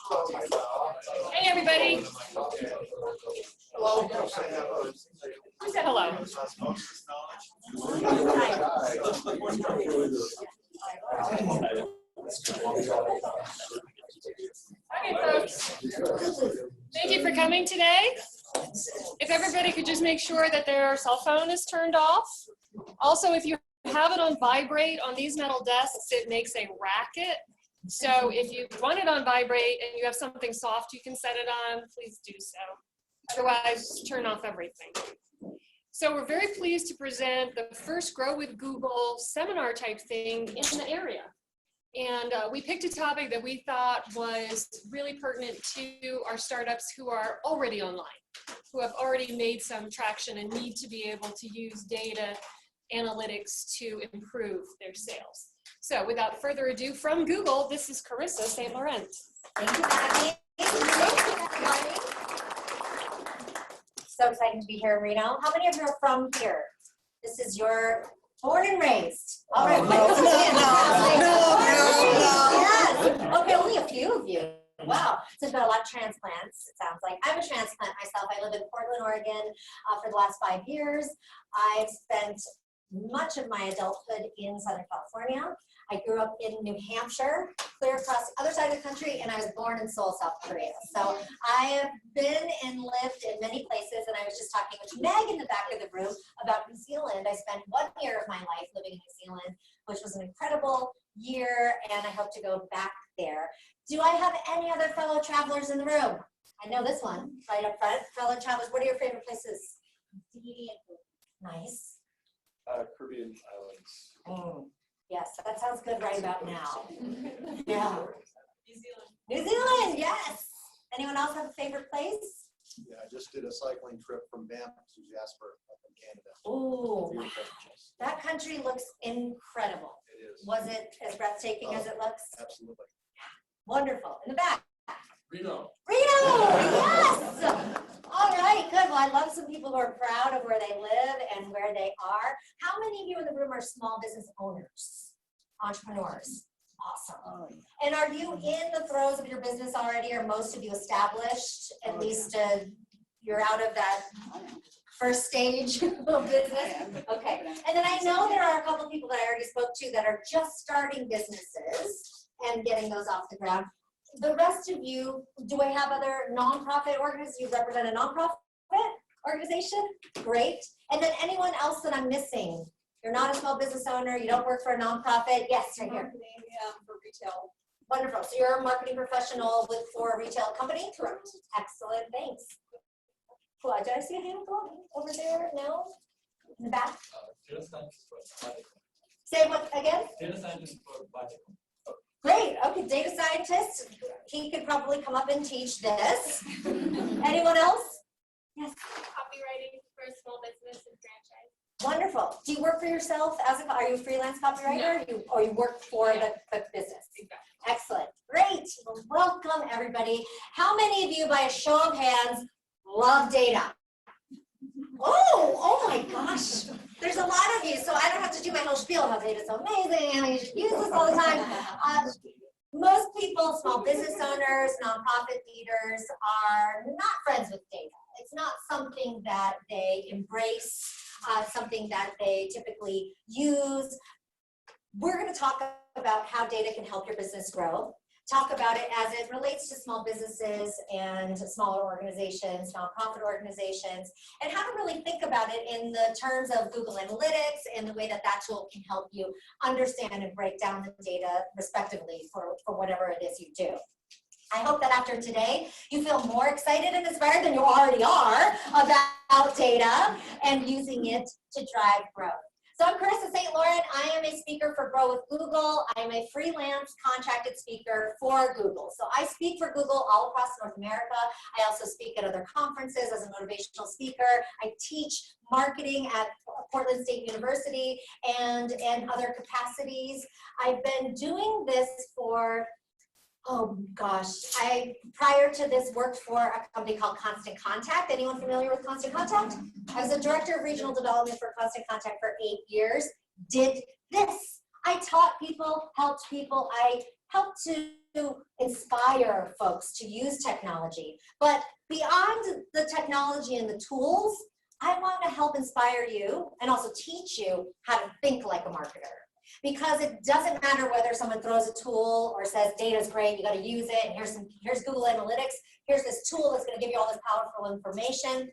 Hey, everybody. Hello. Who said hello? Okay, folks. Thank you for coming today. If everybody could just make sure that their cell phone is turned off. Also, if you have it on vibrate on these metal desks, it makes a racket. So if you want it on vibrate and you have something soft you can set it on, please do so. Otherwise, turn off everything. So we're very pleased to present the first Grow with Google seminar type thing in the area. And we picked a topic that we thought was really pertinent to our startups who are already online, who have already made some traction and need to be able to use data analytics to improve their sales. So without further ado, from Google, this is Corissa Saint Laurent. Thank you, Maggie. So excited to be here in Reno. How many of you are from here? This is your born and raised. All right. Yes. Okay, only a few of you. Wow. So there's been a lot of transplants, it sounds like. I'm a transplant myself. I live in Portland, Oregon for the last 5 years. I've spent much of my adulthood in Southern California. I grew up in New Hampshire, clear across the other side of the country, and I was born in Seoul, South Korea. So I have been and lived in many places, and I was just talking with Meg in the back of the room about New Zealand. I spent 1 year of my life living in New Zealand, which was an incredible year, and I hope to go back there. Do I have any other fellow travelers in the room? I know this one, right up front. Fellow travelers, what are your favorite places? Nice. Caribbean islands. Oh, yes, that sounds good right about now. Yeah. New Zealand. New Zealand, yes. Anyone else have a favorite place? Yeah, I just did a cycling trip from Banff to Jasper up in Canada. Oh, that country looks incredible. It is. Was it as breathtaking as it looks? Absolutely. Wonderful. In the back. Reno. Reno, yes. All right, good. Well, I love some people who are proud of where they live and where they are. How many of you in the room are small business owners, entrepreneurs? Awesome. And are you in the throes of your business already? Are most of you established? At least you're out of that first stage of business? Okay. And then I know there are a couple of people that I already spoke to that are just starting businesses and getting those off the ground. The rest of you, do I have other nonprofit organizations? You represent a nonprofit organization? Great. And then anyone else that I'm missing? You're not a small business owner, you don't work for a nonprofit? Yes, right here. For retail. Wonderful. So you're a marketing professional for a retail company? Correct. Excellent, thanks. Cool. Did I see a hand go over there? No? In the back? Data scientist for biotech. Say what again? Data scientist for biotech. Great. Okay, data scientist. He could probably come up and teach this. Anyone else? Yes. Copywriting for a small business and franchise. Wonderful. Do you work for yourself as a? Are you a freelance copywriter? No. Or you work for the business? Exactly. Excellent. Great. Well, welcome everybody. How many of you, by a show of hands, love data? Oh my gosh. There's a lot of you, so I don't have to do my whole spiel about data. It's so amazing, and you should use this all the time. Most people, small business owners, nonprofit leaders, are not friends with data. It's not something that they embrace, something that they typically use. We're going to talk about how data can help your business grow. Talk about it as it relates to small businesses and smaller organizations, nonprofit organizations, and how to really think about it in the terms of Google Analytics and the way that that tool can help you understand and break down the data respectively for whatever it is you do. I hope that after today, you feel more excited and inspired than you already are about data and using it to drive growth. So I'm Corissa Saint Laurent. I am a speaker for Grow with Google. I am a freelance contracted speaker for Google. So I speak for Google all across North America. I also speak at other conferences as a motivational speaker. I teach marketing at Portland State University and other capacities. I've been doing this for, oh gosh, I prior to this worked for a company called Constant Contact. Anyone familiar with Constant Contact? I was a director of regional development for Constant Contact for 8 years. Did this. I taught people, helped people. I help to inspire folks to use technology. But beyond the technology and the tools, I want to help inspire you and also teach you how to think like a marketer. Because it doesn't matter whether someone throws a tool or says data's great, you got to use it, and here's Google Analytics, here's this tool that's going to give you all this powerful information.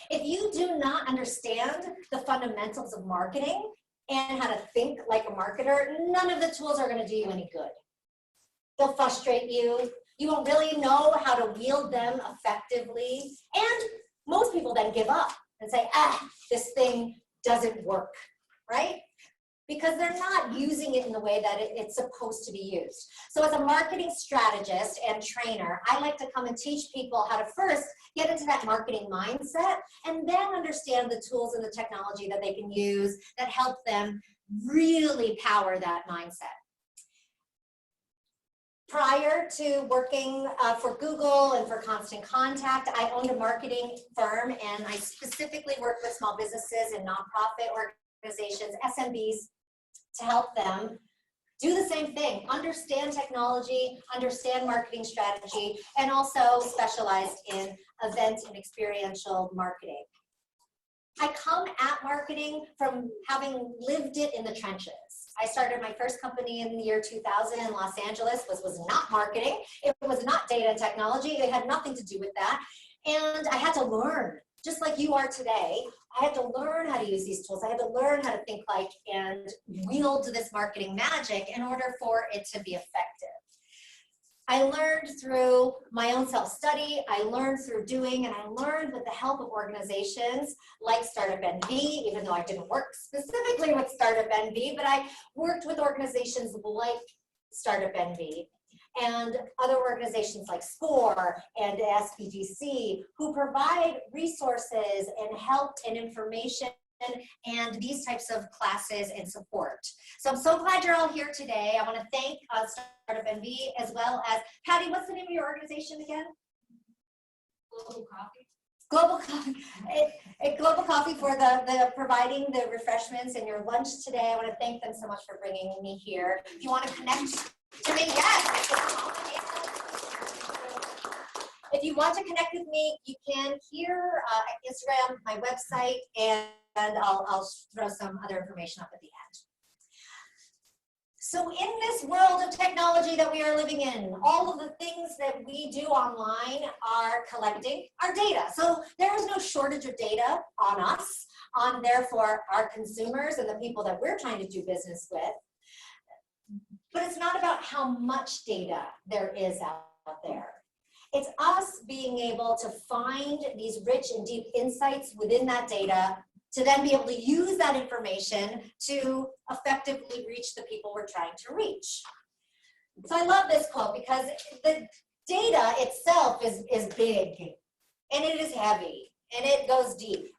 If you do not understand the fundamentals of marketing and how to think like a marketer, none of the tools are going to do you any good. They'll frustrate you. You won't really know how to wield them effectively. And most people then give up and say, this thing doesn't work, right? Because they're not using it in the way that it's supposed to be used. So as a marketing strategist and trainer, I like to come and teach people how to first get into that marketing mindset and then understand the tools and the technology that they can use that help them really power that mindset. Prior to working for Google and for Constant Contact, I owned a marketing firm, and I specifically worked with small businesses and nonprofit organizations, SMBs, to help them do the same thing, understand technology, understand marketing strategy, and also specialized in event and experiential marketing. I come at marketing from having lived it in the trenches. I started my first company in the year 2000 in Los Angeles, was not marketing, it was not data technology, it had nothing to do with that, and I had to learn. Just like you are today, I had to learn how to use these tools. I had to learn how to think like and wield this marketing magic in order for it to be effective. I learned through my own self-study, I learned through doing, and I learned with the help of organizations like Startup NV, even though I didn't work specifically with Startup NV, but I worked with organizations like Startup NV and other organizations like SCORE and SBGC, who provide resources and help and information and these types of classes and support. So I'm so glad you're all here today. I want to thank Startup NV as well as, Patty, what's the name of your organization again? Global Coffee. Global Coffee. Global Coffee for the providing the refreshments and your lunch today. I want to thank them so much for bringing me here. If you want to connect to me, yes. If you want to connect with me, you can here at Instagram, my website, and I'll throw some other information up at the end. So in this world of technology that we are living in, all of the things that we do online are collecting our data. So there is no shortage of data on us, on therefore our consumers and the people that we're trying to do business with. But it's not about how much data there is out there. It's us being able to find these rich and deep insights within that data to then be able to use that information to effectively reach the people we're trying to reach. So I love this quote because the data itself is big and it is heavy and it goes deep.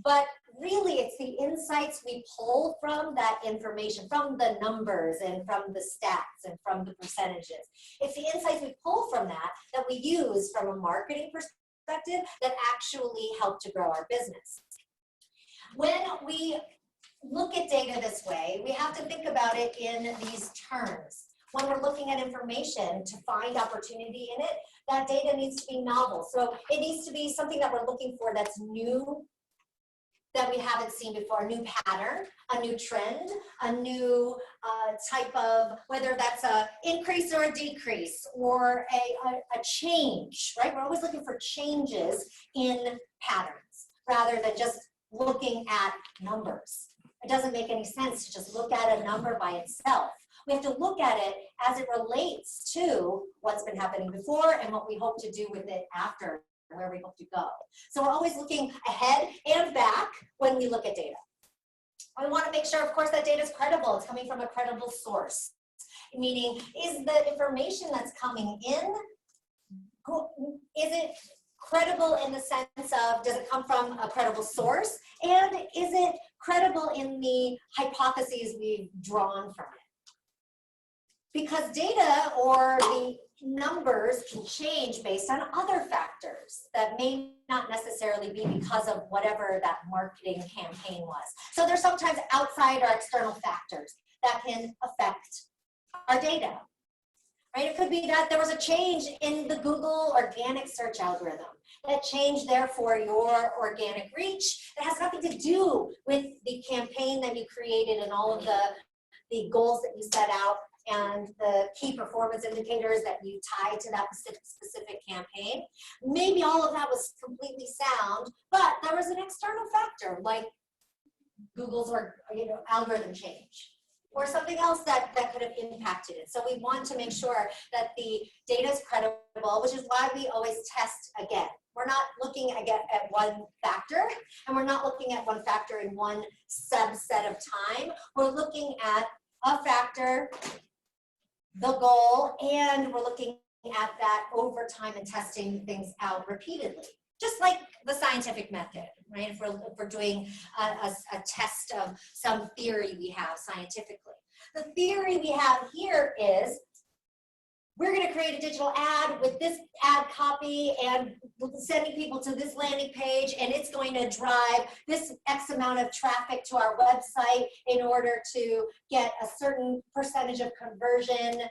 But really it's the insights we pull from that information, from the numbers and from the stats and from the percentages. It's the insights we pull from that we use from a marketing perspective that actually help to grow our business. When we look at data this way, we have to think about it in these terms. When we're looking at information to find opportunity in it, that data needs to be novel. So it needs to be something that we're looking for that's new, that we haven't seen before, a new pattern, a new trend, a new type of, whether that's an increase or a decrease or a change, right? We're always looking for changes in patterns rather than just looking at numbers. It doesn't make any sense to just look at a number by itself. We have to look at it as it relates to what's been happening before and what we hope to do with it after, where we hope to go. So we're always looking ahead and back when we look at data. We want to make sure, of course, that data is credible. It's coming from a credible source. Meaning, is the information that's coming in, is it credible in the sense of, does it come from a credible source? And is it credible in the hypotheses we've drawn from it? Because data or the numbers can change based on other factors that may not necessarily be because of whatever that marketing campaign was. So there's sometimes outside or external factors that can affect our data. Right? It could be that there was a change in the Google organic search algorithm. That changed, therefore, your organic reach. It has nothing to do with the campaign that you created and all of the goals that you set out and the key performance indicators that you tied to that specific campaign. Maybe all of that was completely sound, but there was an external factor like Google's algorithm change, or something else that could have impacted it. So we want to make sure that the data is credible, which is why we always test again. We're not looking at one factor, and we're not looking at one factor in one subset of time. We're looking at a factor, the goal, and we're looking at that over time and testing things out repeatedly. Just like the scientific method, right? If we're doing a test of some theory we have scientifically. The theory we have here is we're going to create a digital ad with this ad copy and sending people to this landing page, and it's going to drive this X amount of traffic to our website in order to get a certain percentage of conversion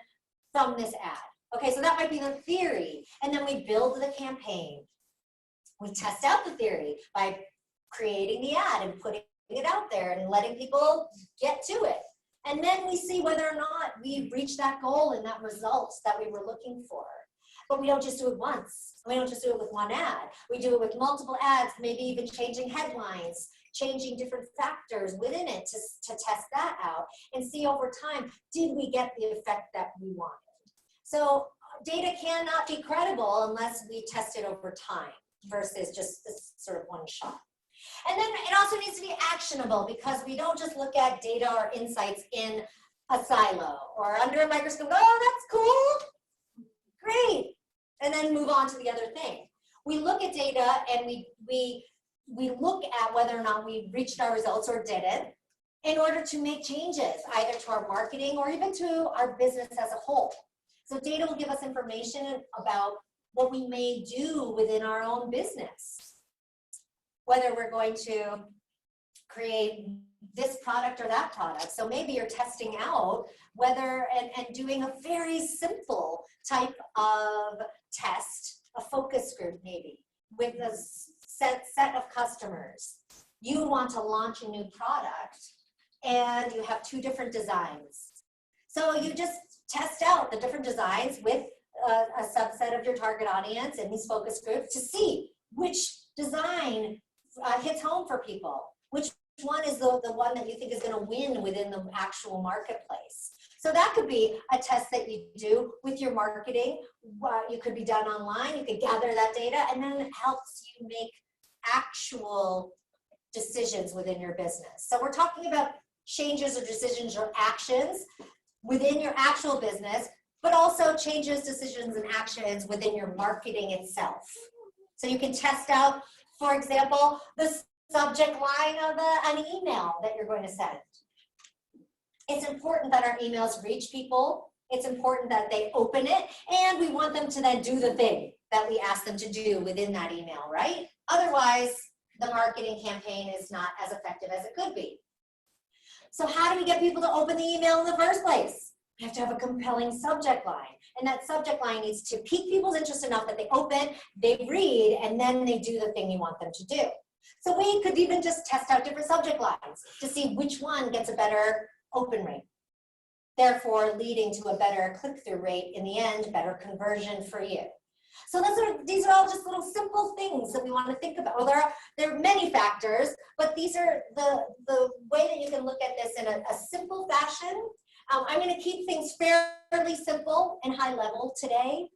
from this ad. Okay, so that might be the theory. And then we build the campaign. We test out the theory by creating the ad and putting it out there and letting people get to it. And then we see whether or not we reach that goal and that results that we were looking for. But we don't just do it once. We don't just do it with one ad. We do it with multiple ads, maybe even changing headlines, changing different factors within it to test that out and see over time, did we get the effect that we wanted? So data cannot be credible unless we test it over time versus just this sort of one shot. And then it also needs to be actionable, because we don't just look at data or insights in a silo or under a microscope. Oh, that's cool, great, and then move on to the other thing. We look at data and we look at whether or not we reached our results or didn't in order to make changes either to our marketing or even to our business as a whole. So data will give us information about what we may do within our own business, whether we're going to create this product or that product. So maybe you're testing out whether, and doing a very simple type of test, a focus group maybe, with a set of customers. You want to launch a new product and you have two different designs. So you just test out the different designs with a subset of your target audience in these focus groups to see which design hits home for people, which one is the one that you think is going to win within the actual marketplace. So that could be a test that you do with your marketing. You could be done online, you could gather that data, and then it helps you make actual decisions within your business. So we're talking about changes or decisions or actions within your actual business, but also changes, decisions, and actions within your marketing itself. So you can test out, for example, the subject line of an email that you're going to send. It's important that our emails reach people. It's important that they open it, and we want them to then do the thing that we ask them to do within that email, right? Otherwise, the marketing campaign is not as effective as it could be. So how do we get people to open the email in the first place? We have to have a compelling subject line. And that subject line needs to pique people's interest enough that they open, they read, and then they do the thing you want them to do. So we could even just test out different subject lines to see which one gets a better open rate, therefore leading to a better click-through rate in the end, better conversion for you. So these are all just little simple things that we want to think about. Well, there are many factors, but these are the way that you can look at this in a simple fashion. I'm going to keep things fairly simple and high level today,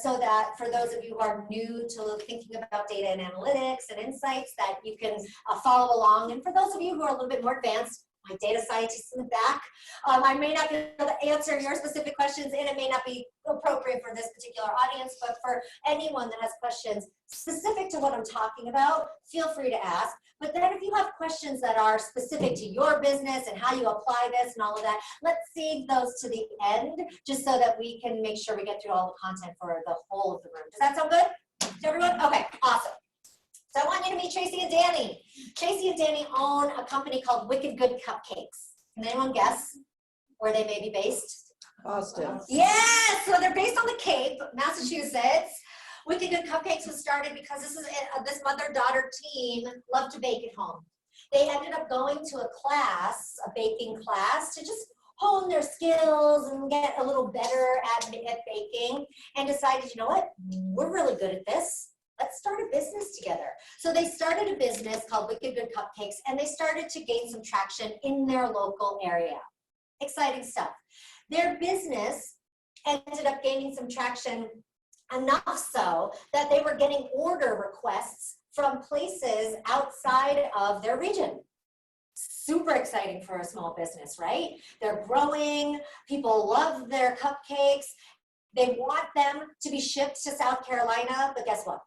so that for those of you who are new to thinking about data and analytics and insights, that you can follow along. And for those of you who are a little bit more advanced, my data scientists in the back, I may not be able to answer your specific questions, and it may not be appropriate for this particular audience, but for anyone that has questions specific to what I'm talking about, feel free to ask. But then if you have questions that are specific to your business and how you apply this and all of that, let's save those to the end, just so that we can make sure we get through all the content for the whole of the room. Does that sound good to everyone? Okay, awesome. So I want you to meet Tracy and Danny. Tracy and Danny own a company called Wicked Good Cupcakes. Can anyone guess where they may be based? Boston. Yes, so they're based on the Cape, Massachusetts. Wicked Good Cupcakes was started because this mother-daughter team loved to bake at home. They ended up going to a class, a baking class, to just hone their skills and get a little better at baking, and decided, you know what, we're really good at this. Let's start a business together. So they started a business called Wicked Good Cupcakes, and they started to gain some traction in their local area. Exciting stuff. Their business ended up gaining some traction, enough so that they were getting order requests from places outside of their region. Super exciting for a small business, right? They're growing, people love their cupcakes, they want them to be shipped to South Carolina, but guess what?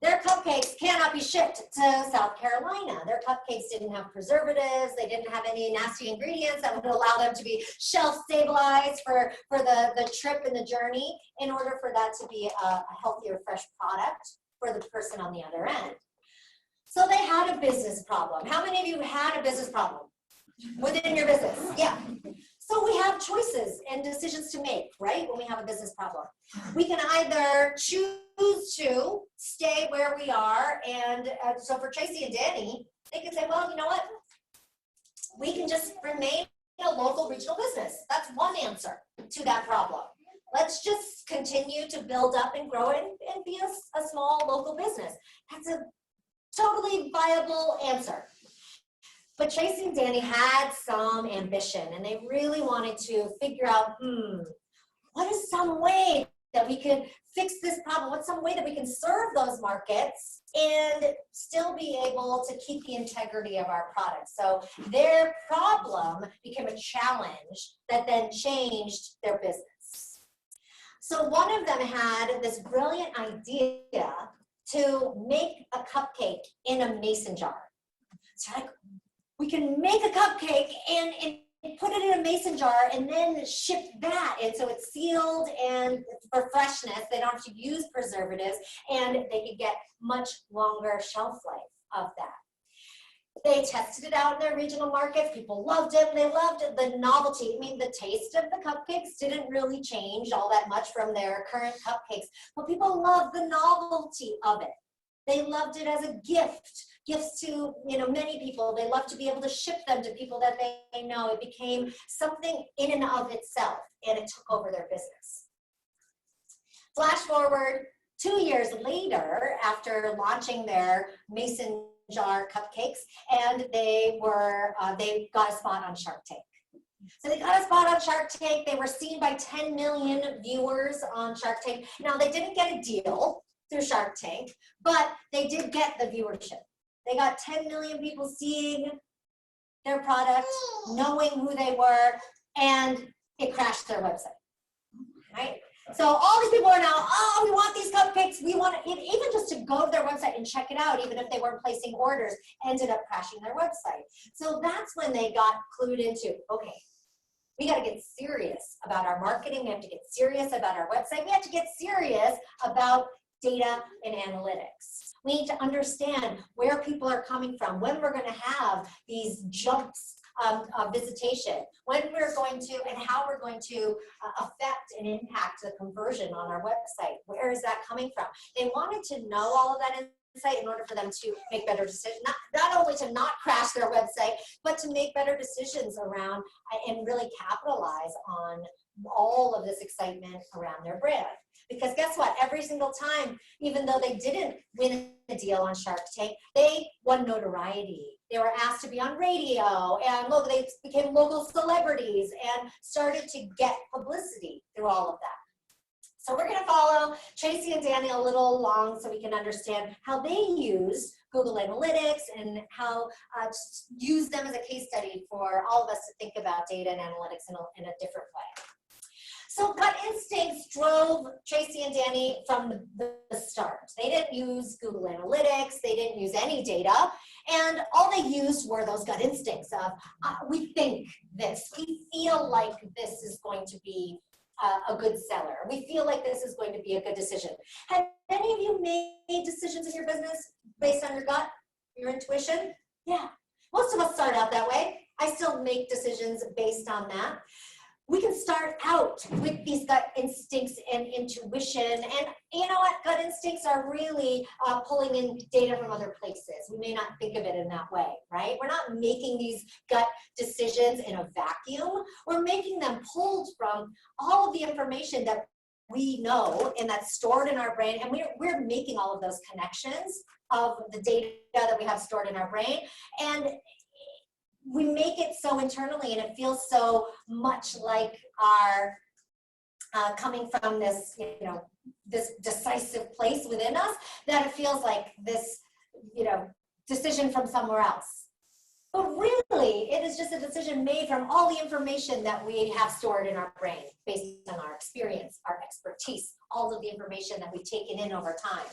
Their cupcakes cannot be shipped to South Carolina. Their cupcakes didn't have preservatives. They didn't have any nasty ingredients that would allow them to be shelf stabilized for the trip and the journey, in order for that to be a healthier, fresh product for the person on the other end. So they had a business problem. How many of you had a business problem within your business? Yeah. So we have choices and decisions to make, right, when we have a business problem. We can either choose to stay where we are, and so for Tracy and Danny, they can say, well, you know what, we can just remain a local regional business. That's one answer to that problem. Let's just continue to build up and grow it and be a small local business. That's a totally viable answer. But Tracy and Danny had some ambition, and they really wanted to figure out, what is some way that we could fix this problem? What's some way that we can serve those markets and still be able to keep the integrity of our product? So their problem became a challenge that then changed their business. So one of them had this brilliant idea to make a cupcake in a mason jar. So like, we can make a cupcake and put it in a mason jar and then ship that. And so it's sealed, and for freshness, they don't have to use preservatives, and they could get much longer shelf life of that. They tested it out in their regional markets. People loved it. They loved the novelty. I mean, the taste of the cupcakes didn't really change all that much from their current cupcakes, but people loved the novelty of it. They loved it as a gift. Gifts to, many people. They love to be able to ship them to people that they know. It became something in and of itself, and it took over their business. Flash forward 2 years later, after launching their mason jar cupcakes, and they got a spot on Shark Tank. So they got a spot on Shark Tank. They were seen by 10 million viewers on Shark Tank. Now, they didn't get a deal through Shark Tank, but they did get the viewership. They got 10 million people seeing their product, knowing who they were, and it crashed their website, right? So all these people are now, oh, we want these cupcakes. We want it, even just to go to their website and check it out, even if they weren't placing orders, ended up crashing their website. So that's when they got clued into, okay, we got to get serious about our marketing. We have to get serious about our website. We have to get serious about data and analytics. We need to understand where people are coming from, when we're going to have these jumps of visitation, when we're going to, and how we're going to affect and impact the conversion on our website. Where is that coming from? They wanted to know all of that insight in order for them to make better decisions, not only to not crash their website, but to make better decisions around and really capitalize on all of this excitement around their brand. Because guess what? Every single time, even though they didn't win a deal on Shark Tank, they won notoriety. They were asked to be on radio, and look, they became local celebrities and started to get publicity through all of that. So we're going to follow Tracy and Danny a little along so we can understand how they use Google Analytics and how use them as a case study for all of us to think about data and analytics in a different way. So gut instincts drove Tracy and Danny from the start. They didn't use Google Analytics. They didn't use any data. And all they used were those gut instincts of, we think this. We feel like this is going to be a good seller. We feel like this is going to be a good decision. Have any of you made decisions in your business based on your gut, your intuition? Yeah. Most of us start out that way. I still make decisions based on that. we can start out with these gut instincts and intuition. And you know what? Gut instincts are really pulling in data from other places. We may not think of it in that way, right? We're not making these gut decisions in a vacuum. We're making them pulled from all of the information that we know and that's stored in our brain. And we're making all of those connections of the data that we have stored in our brain. And we make it so internally, and it feels so much like our coming from this, you know, this decisive place within us, that it feels like this, you know, decision from somewhere else. But really, it is just a decision made from all the information that we have stored in our brain, based on our experience, our expertise, all of the information that we've taken in over time.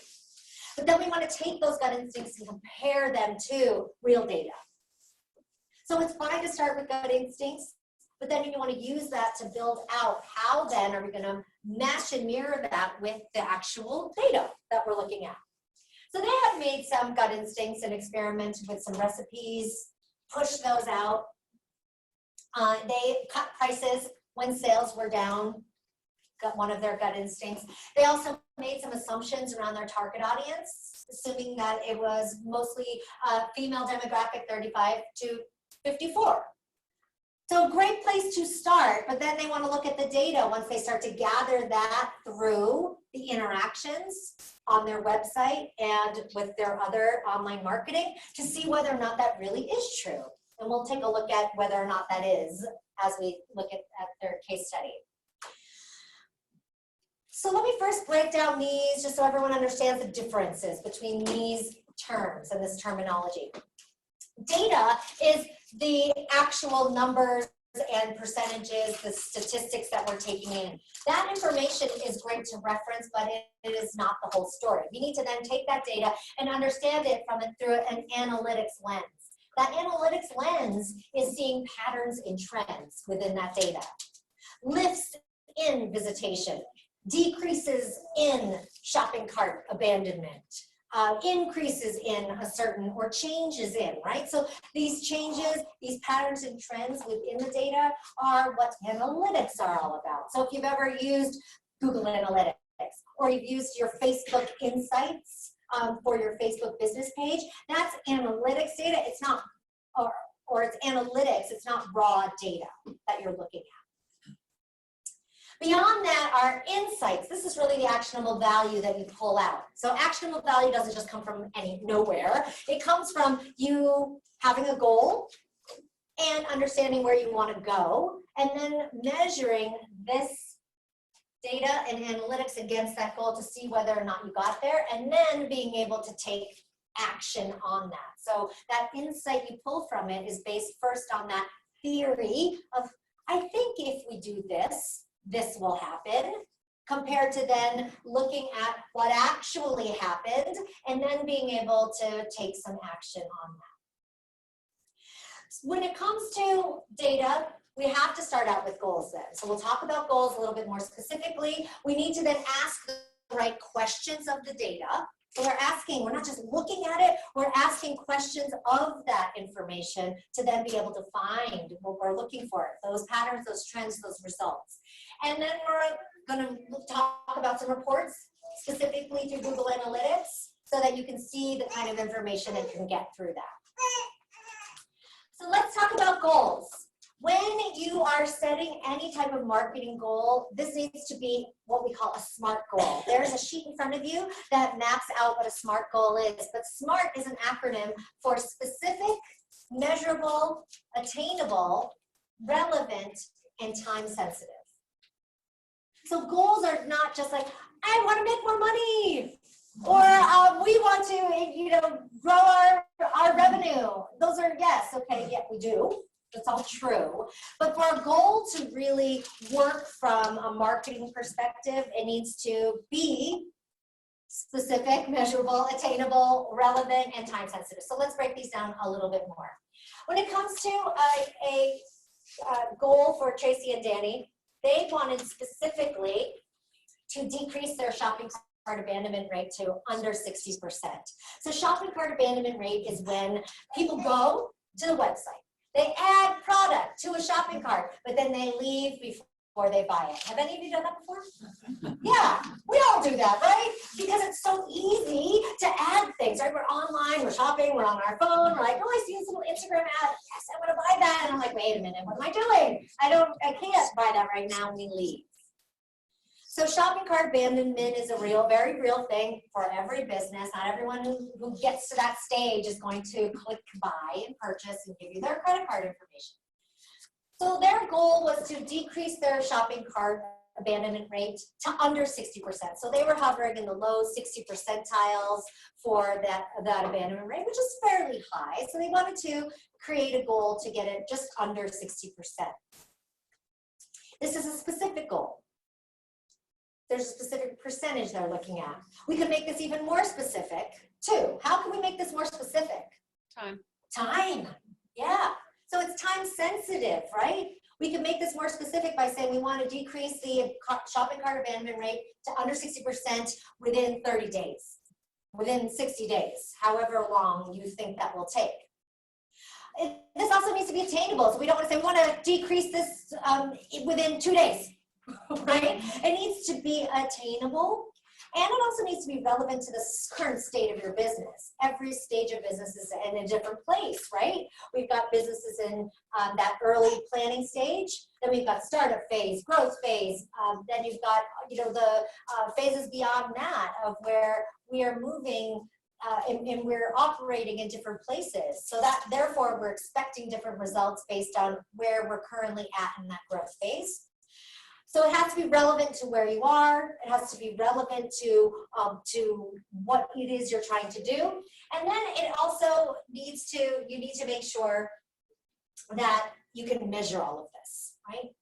But then we want to take those gut instincts and compare them to real data. So it's fine to start with gut instincts, but then you want to use that to build out how then are we going to match and mirror that with the actual data that we're looking at. So they have made some gut instincts and experimented with some recipes, pushed those out. They cut prices when sales were down, got one of their gut instincts. They also made some assumptions around their target audience, assuming that it was mostly female demographic 35 to 54. So a great place to start, but then they want to look at the data once they start to gather that through the interactions on their website and with their other online marketing to see whether or not that really is true. And we'll take a look at whether or not that is as we look at their case study. So let me first break down these just so everyone understands the differences between these terms and this terminology. Data is the actual numbers and percentages, the statistics that we're taking in. That information is great to reference, but it is not the whole story. We need to then take that data and understand it through an analytics lens. That analytics lens is seeing patterns and trends within that data. Lifts in visitation, decreases in shopping cart abandonment, increases in a certain, or changes in, right? So these changes, these patterns and trends within the data are what analytics are all about. So if you've ever used Google Analytics, or you've used your Facebook Insights for your Facebook business page, that's analytics data. It's not, or it's analytics, it's not raw data that you're looking at. Beyond that are insights. This is really the actionable value that you pull out. So actionable value doesn't just come from nowhere. It comes from you having a goal and understanding where you want to go, and then measuring this data and analytics against that goal to see whether or not you got there, and then being able to take action on that. So that insight you pull from it is based first on that theory of, I think if we do this, this will happen, compared to then looking at what actually happened and then being able to take some action on that. When it comes to data, we have to start out with goals then. So we'll talk about goals a little bit more specifically. We need to then ask the right questions of the data. So we're asking, we're not just looking at it, we're asking questions of that information to then be able to find what we're looking for, those patterns, those trends, those results. And then we're going to talk about some reports specifically through Google Analytics so that you can see the kind of information that you can get through that. So let's talk about goals. When you are setting any type of marketing goal, this needs to be what we call a SMART goal. There's a sheet in front of you that maps out what a SMART goal is, but SMART is an acronym for specific, measurable, attainable, relevant, and time sensitive. So goals are not just like, I want to make more money, or we want to, grow our revenue. Those are, yes, okay, yeah, we do. That's all true. But for a goal to really work from a marketing perspective, it needs to be specific, measurable, attainable, relevant, and time sensitive. So let's break these down a little bit more. When it comes to a goal for Tracy and Danny, they wanted specifically to decrease their shopping cart abandonment rate to under 60%. So shopping cart abandonment rate is when people go to the website, They add product to a shopping cart, but then they leave before they buy it. Have any of you done that before? Yeah, we all do that, right? Because it's so easy to add things, right? We're online, we're shopping, we're on our phone, we're like, oh, I see this little Instagram ad. Yes, I want to buy that. And I'm like, wait a minute, what am I doing? I can't buy that right now. We leave. So shopping cart abandonment is a very real thing for every business. Not everyone who gets to that stage is going to click buy and purchase and give you their credit card information. So their goal was to decrease their shopping cart abandonment rate to under 60%. So they were hovering in the low 60 percentiles for that abandonment rate, which is fairly high. So they wanted to create a goal to get it just under 60%. This is a specific goal. There's a specific percentage they're looking at. We could make this even more specific too. How can we make this more specific? Time. Time, yeah. So it's time sensitive, right? We can make this more specific by saying we want to decrease the shopping cart abandonment rate to under 60% within 30 days, within 60 days, however long you think that will take. This also needs to be attainable. So we don't want to say we want to decrease this within 2 days. Right? It needs to be attainable, and it also needs to be relevant to the current state of your business. Every stage of business is in a different place, right? We've got businesses in that early planning stage, then we've got startup phase, growth phase, then you've got the phases beyond that of where we are moving and we're operating in different places. So that therefore we're expecting different results based on where we're currently at in that growth phase. So it has to be relevant to where you are. It has to be relevant to what it is you're trying to do. And then it also needs to, you need to make sure that you can measure all of this, right?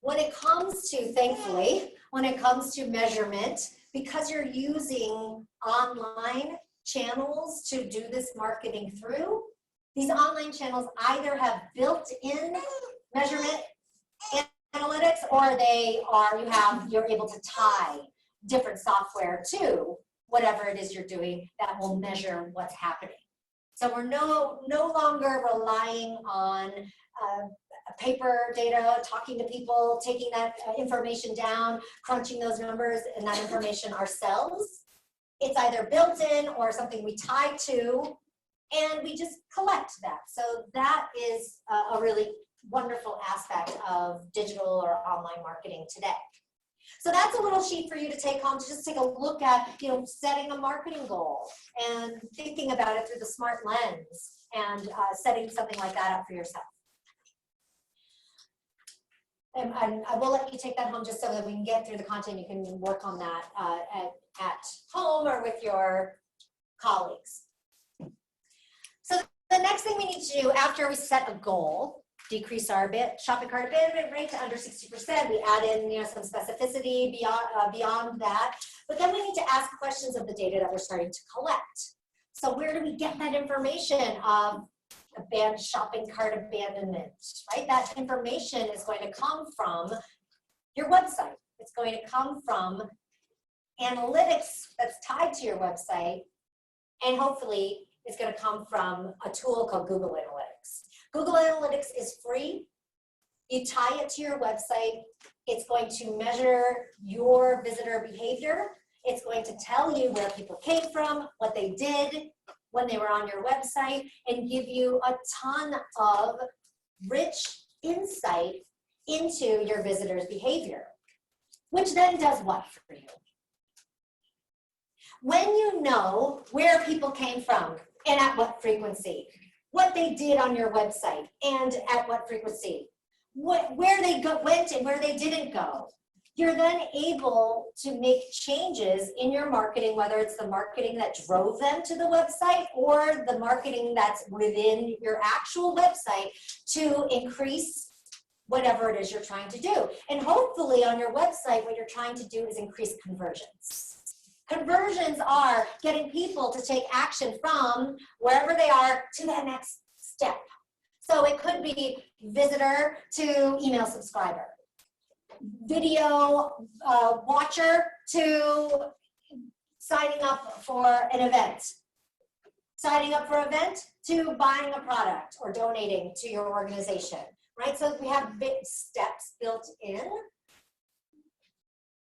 When it comes to, thankfully, when it comes to measurement, because you're using online channels to do this marketing through, these online channels either have built-in measurement analytics, or you're able to tie different software to whatever it is you're doing that will measure what's happening. So we're no longer relying on paper data, talking to people, taking that information down, crunching those numbers and that information ourselves. It's either built in or something we tie to, and we just collect that. So that is a really wonderful aspect of digital or online marketing today. So that's a little sheet for you to take home to just take a look at, setting a marketing goal and thinking about it through the smart lens and setting something like that up for yourself. And I will let you take that home just so that we can get through the content. You can work on that at home or with your colleagues. So the next thing we need to do after we set a goal, decrease our shopping cart abandonment rate to under 60%. We add in some specificity beyond that. But then we need to ask questions of the data that we're starting to collect. So where do we get that information of shopping cart abandonment, right? That information is going to come from your website. It's going to come from analytics that's tied to your website. And hopefully it's going to come from a tool called Google Analytics. Google Analytics is free. You tie it to your website. It's going to measure your visitor behavior. It's going to tell you where people came from, what they did when they were on your website, and give you a ton of rich insight into your visitors' behavior, which then does what for you? When you know where people came from and at what frequency, what they did on your website and at what frequency, where they went and where they didn't go, you're then able to make changes in your marketing, whether it's the marketing that drove them to the website or the marketing that's within your actual website to increase whatever it is you're trying to do. And hopefully on your website, what you're trying to do is increase conversions. Conversions are getting people to take action from wherever they are to that next step. So it could be visitor to email subscriber, video watcher to signing up for an event, signing up for an event to buying a product or donating to your organization, right? So we have big steps built in,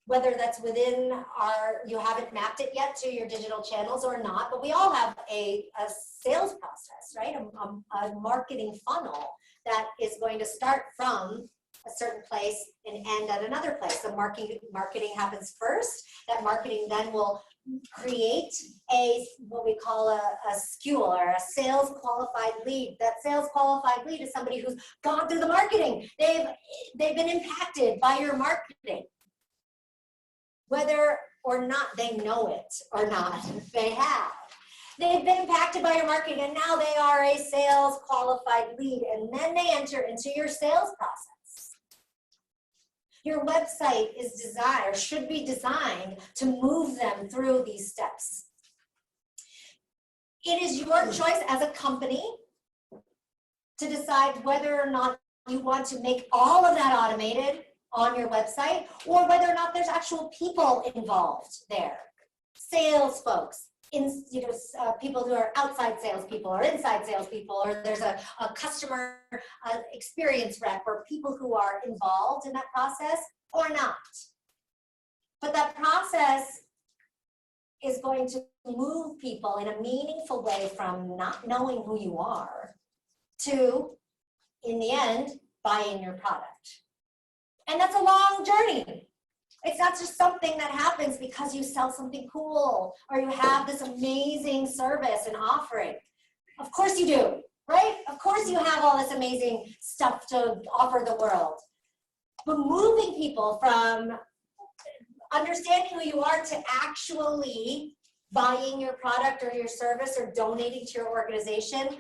whether that's within you haven't mapped it yet to your digital channels or not, but we all have a sales process, right? A marketing funnel that is going to start from a certain place and end at another place. So marketing happens first. That marketing then will create what we call a SKU or a sales qualified lead. That sales qualified lead is somebody who's gone through the marketing. They've been impacted by your marketing. Whether or not they know it or not, they have. They've been impacted by your marketing and now they are a sales qualified lead, and then they enter into your sales process. Your website is designed or should be designed to move them through these steps. It is your choice as a company to decide whether or not you want to make all of that automated on your website, or whether or not there's actual people involved there. Sales folks, people who are outside salespeople or inside salespeople, or there's a customer experience rep, or people who are involved in that process or not. But that process is going to move people in a meaningful way from not knowing who you are to, in the end, buying your product. And that's a long journey. It's not just something that happens because you sell something cool or you have this amazing service and offering. Of course you do, right? Of course you have all this amazing stuff to offer the world. But moving people from understanding who you are to actually buying your product or your service or donating to your organization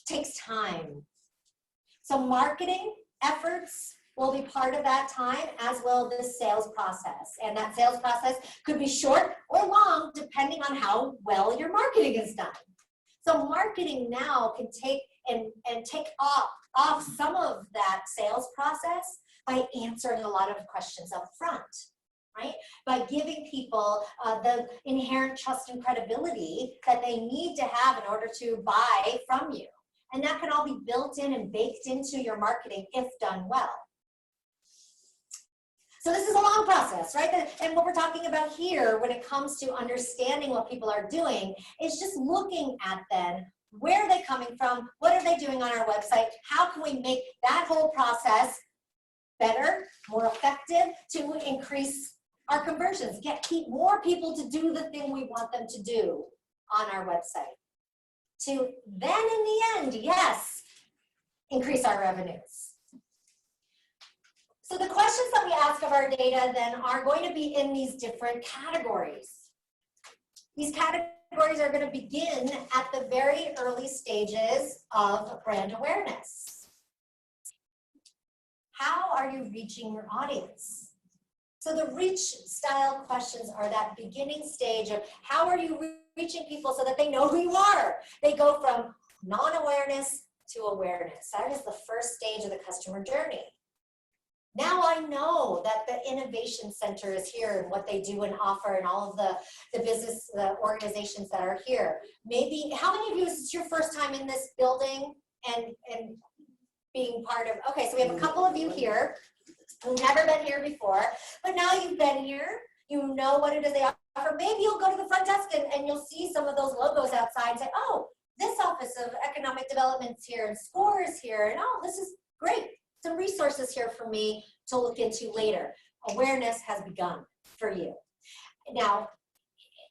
takes time. So marketing efforts will be part of that time, as well as the sales process. And that sales process could be short or long, depending on how well your marketing is done. So marketing now can take off some of that sales process by answering a lot of questions up front, right? By giving people the inherent trust and credibility that they need to have in order to buy from you. And that can all be built in and baked into your marketing if done well. So this is a long process, right? And what we're talking about here when it comes to understanding what people are doing is just looking at then, where are they coming from? What are they doing on our website? How can we make that whole process better, more effective to increase our conversions, keep more people to do the thing we want them to do on our website? To then in the end, yes, increase our revenues. So the questions that we ask of our data then are going to be in these different categories. These categories are going to begin at the very early stages of brand awareness. How are you reaching your audience? So the reach style questions are that beginning stage of how are you reaching people so that they know who you are? They go from non-awareness to awareness. That is the first stage of the customer journey. Now I know that the Innovation Center is here and what they do and offer and all of the business organizations that are here. Maybe, how many of you, is this your first time in this building and being part of, okay, so we have a couple of you here who've never been here before, but now you've been here, you know what it is they offer. Maybe you'll go to the front desk and you'll see some of those logos outside and say, oh, this Office of Economic Development's here and SCORE is here, and oh, this is great. Some resources here for me to look into later. Awareness has begun for you. Now,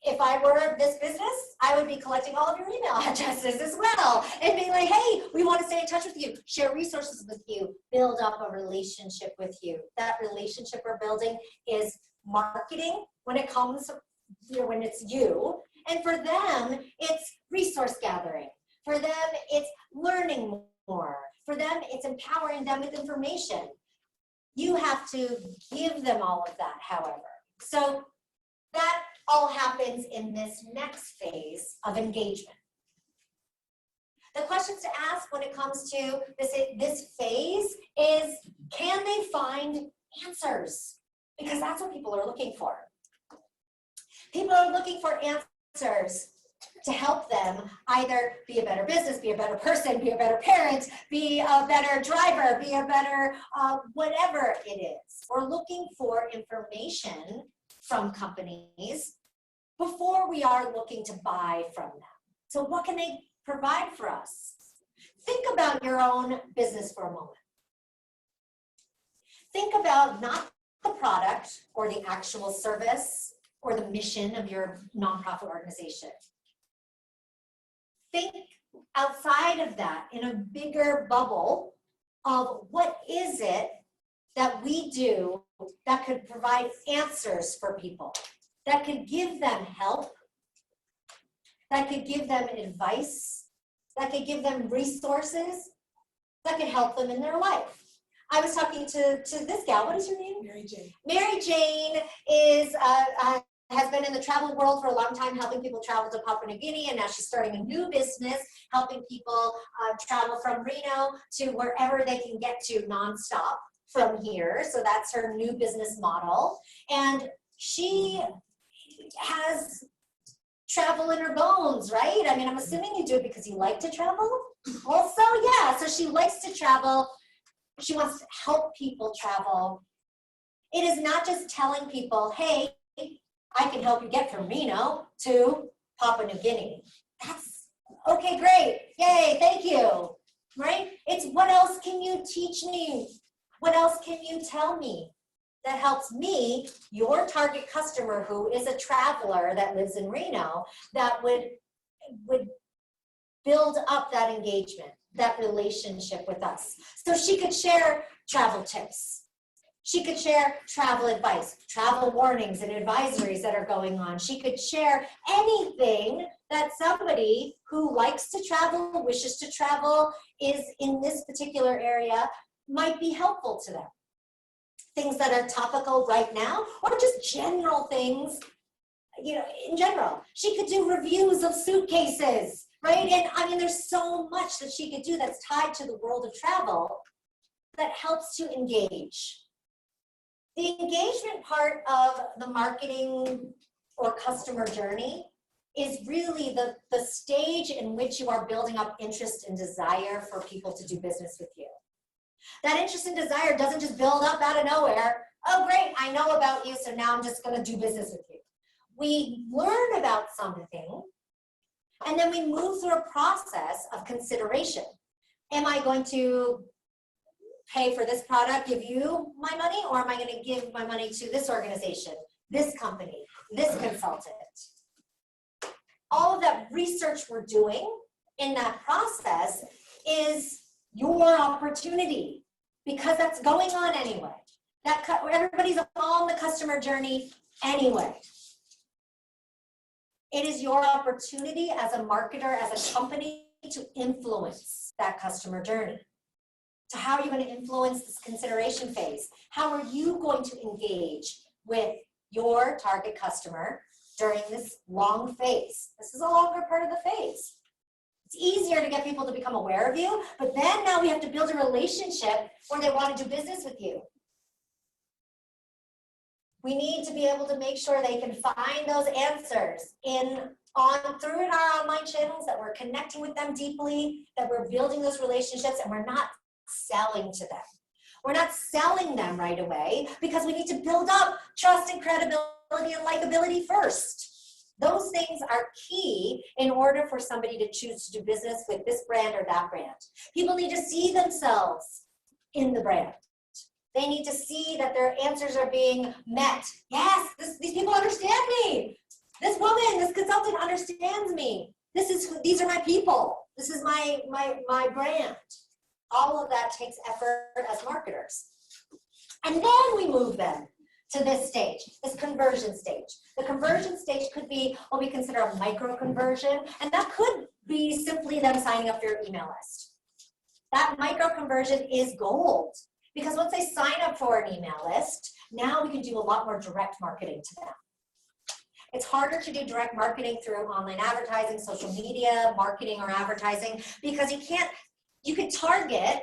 if I were this business, I would be collecting all of your email addresses as well and being like, hey, we want to stay in touch with you, share resources with you, build up a relationship with you. That relationship we're building is marketing when it comes, when it's you. And for them, it's resource gathering. For them, it's learning more. For them, it's empowering them with information. You have to give them all of that, however. So that all happens in this next phase of engagement. The questions to ask when it comes to this phase is, can they find answers? Because that's what people are looking for. People are looking for answers. to help them either be a better business, be a better person, be a better parent, be a better driver, be a better whatever it is. We're looking for information from companies before we are looking to buy from them. So what can they provide for us? Think about your own business for a moment. Think about not the product or the actual service or the mission of your nonprofit organization. Think outside of that in a bigger bubble of what is it that we do that could provide answers for people, that could give them help, that could give them advice, that could give them resources, that could help them in their life. I was talking to this gal, what is her name? Mary Jane. Mary Jane is has been in the travel world for a long time, helping people travel to Papua New Guinea, and now she's starting a new business, helping people travel from Reno to wherever they can get to nonstop from here. So that's her new business model. And she has travel in her bones, right? I mean, I'm assuming you do it because you like to travel. Also, yeah, so she likes to travel. She wants to help people travel. It is not just telling people, hey, I can help you get from Reno to Papua New Guinea. That's okay, great. Yay, thank you. Right? It's what else can you teach me? What else can you tell me that helps me, your target customer who is a traveler that lives in Reno, that would build up that engagement, that relationship with us. So she could share travel tips. She could share travel advice, travel warnings and advisories that are going on. She could share anything that somebody who likes to travel, wishes to travel, is in this particular area, might be helpful to them. Things that are topical right now, or just general things, you know, in general. She could do reviews of suitcases, right? And I mean, there's so much that she could do that's tied to the world of travel that helps to engage. The engagement part of the marketing or customer journey is really the stage in which you are building up interest and desire for people to do business with you. That interest and desire doesn't just build up out of nowhere. Oh, great, I know about you, so now I'm just going to do business with you. We learn about something, and then we move through a process of consideration. Am I going to pay for this product, give you my money, or am I going to give my money to this organization, this company, this consultant? All of that research we're doing in that process is your opportunity, because that's going on anyway. Everybody's on the customer journey anyway. It is your opportunity as a marketer, as a company, to influence that customer journey. So how are you going to influence this consideration phase? How are you going to engage with your target customer during this long phase? This is a longer part of the phase. It's easier to get people to become aware of you, but then now we have to build a relationship where they want to do business with you. We need to be able to make sure they can find those answers through our online channels, that we're connecting with them deeply, that we're building those relationships, and we're not selling to them. We're not selling them right away because we need to build up trust and credibility and likability first. Those things are key in order for somebody to choose to do business with this brand or that brand. People need to see themselves in the brand. They need to see that their answers are being met. Yes, these people understand me. This woman, this consultant understands me. These are my people. This is my brand. All of that takes effort as marketers. And then we move them to this stage, this conversion stage. The conversion stage could be what we consider a micro conversion, and that could be simply them signing up for your email list. That micro conversion is gold, because once they sign up for an email list, now we can do a lot more direct marketing to them. It's harder to do direct marketing through online advertising, social media, marketing or advertising, because you can target,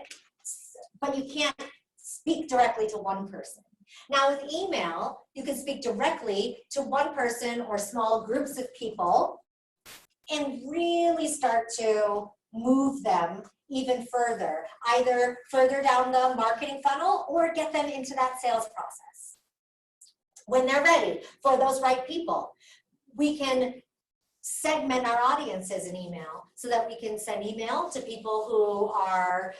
but you can't speak directly to one person. Now with email, you can speak directly to one person or small groups of people and really start to move them even further, either further down the marketing funnel or get them into that sales process. When they're ready for those right people, we can segment our audiences in email so that we can send email to people who are